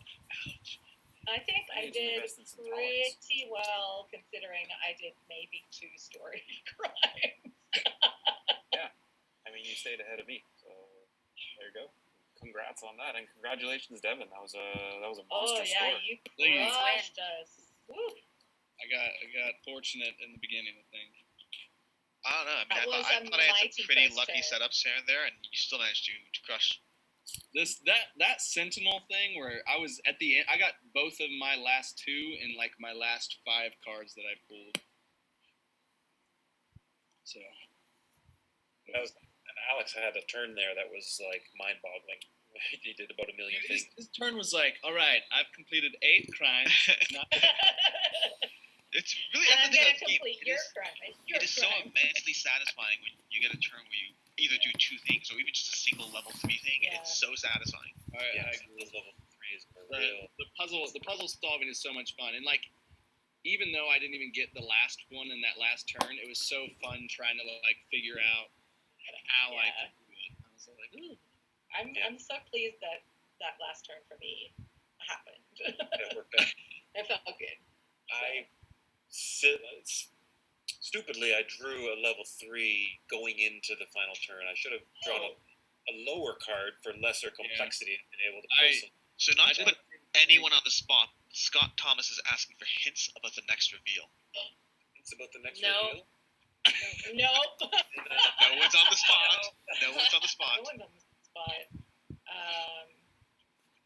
Ouch. I think I I need to did invest in some pretty well, considering I did maybe 2 story crimes. I mean, you stayed ahead of me. So there you go. Congrats on that, and congratulations, Devon. That was a monster Oh yeah, score. you Please. crushed us. Woo. I got fortunate in the beginning, I think. I don't know. I That mean, was I a thought I had mighty some pretty first lucky turn. setups here and there, and you still managed to crush. That Sentinel thing where I was at the end, I got both of my last 2 in like my last 5 cards that I pulled. So. And Alex had a turn there that was like mind-boggling. He did about 1 million things. His turn was like, all right, I've completed 8 crimes. Not It's really And I'm the thing gonna about the game. complete It your is- crime. It is so immensely satisfying when you get a turn where you either do 2 things or even just a single level 3 thing. Yeah. It's so satisfying. all right, Yeah, I agree. those level 3s are real. The puzzle solving is so much fun, and like even though I didn't even get the last one in that last turn, it was so fun trying to like figure out how I Yeah. could do it. I was like, ooh. I'm so pleased that last turn for me happened. It worked out. It felt good. Stupidly, I drew a level 3 going into the final turn. I should have drawn a lower card for lesser complexity and been able to pull some. So not I to did put anyone on the spot, Scott Thomas is asking for hints about the next reveal. It's about the next No. reveal. Nope. No one's on the spot. No one's on the spot. No one's on the spot.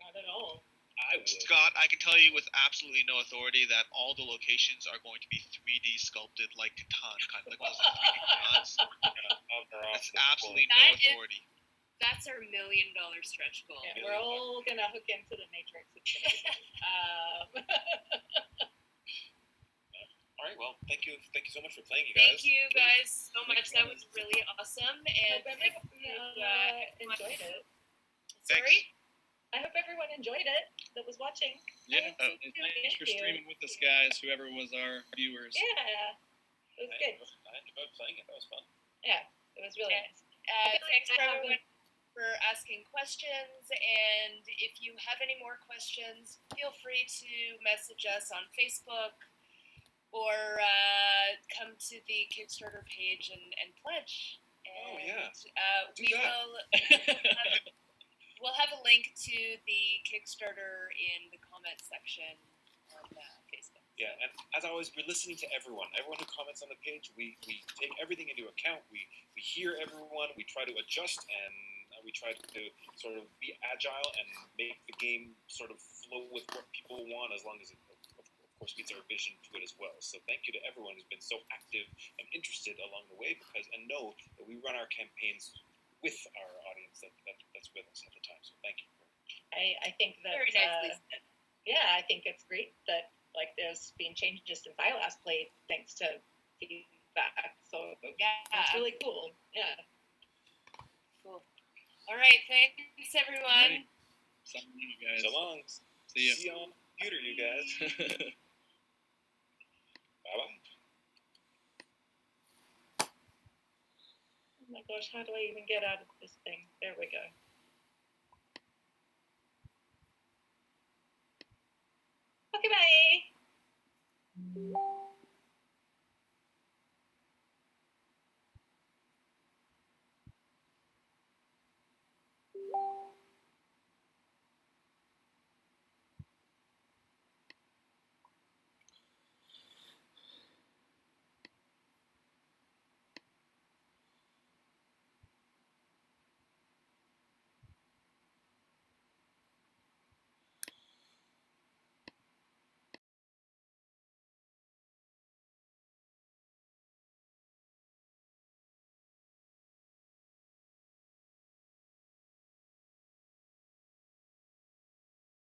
Not at all. I would. Scott, I can tell you with absolutely no authority that all the locations are going to be 3D sculpted like Catan, kind of like one of those 3D crayons. That's absolutely no That is- authority. That's our $1 million stretch goal. Yeah, we're all gonna hook into the Matrix. It's gonna be- All right. Well, thank you so much for playing, you guys. Thank you guys so much. That was really awesome. And I hope everyone enjoyed it. sorry? I hope everyone enjoyed it that was watching. Yeah, Thank and you. thanks for Thank you. streaming with us, guys. Whoever was our viewers. Yeah, it was good. I enjoyed playing it. That was fun. Yeah, it was really Yeah. nice. Thanks for I have everyone for asking questions. And if you have any more questions, feel free to message us on Facebook or come to the Kickstarter page and pledge. And, Oh, yeah. Do we that. will. We'll have a link to the Kickstarter in the comments section on Facebook. Yeah, and as always, we're listening to everyone. Everyone who comments on the page, we take everything into account. We hear everyone. We try to adjust, and we try to sort of be agile and make the game sort of flow with what people want, as long as it, of course, meets our vision to it as well. So thank you to everyone who's been so active and interested along the way, and know that we run our campaigns with our audience that's with us at the time. So thank you. I think that Very nicely said. yeah, I think it's great that like there's been changes in my last play thanks to feedback. So Yeah. that's really cool. Yeah. Cool. All right. Thanks, everyone. Some of you guys. So long. See ya. See you on the computer, you guys. Bye bye. my gosh, how do I even get out of this thing? There we go.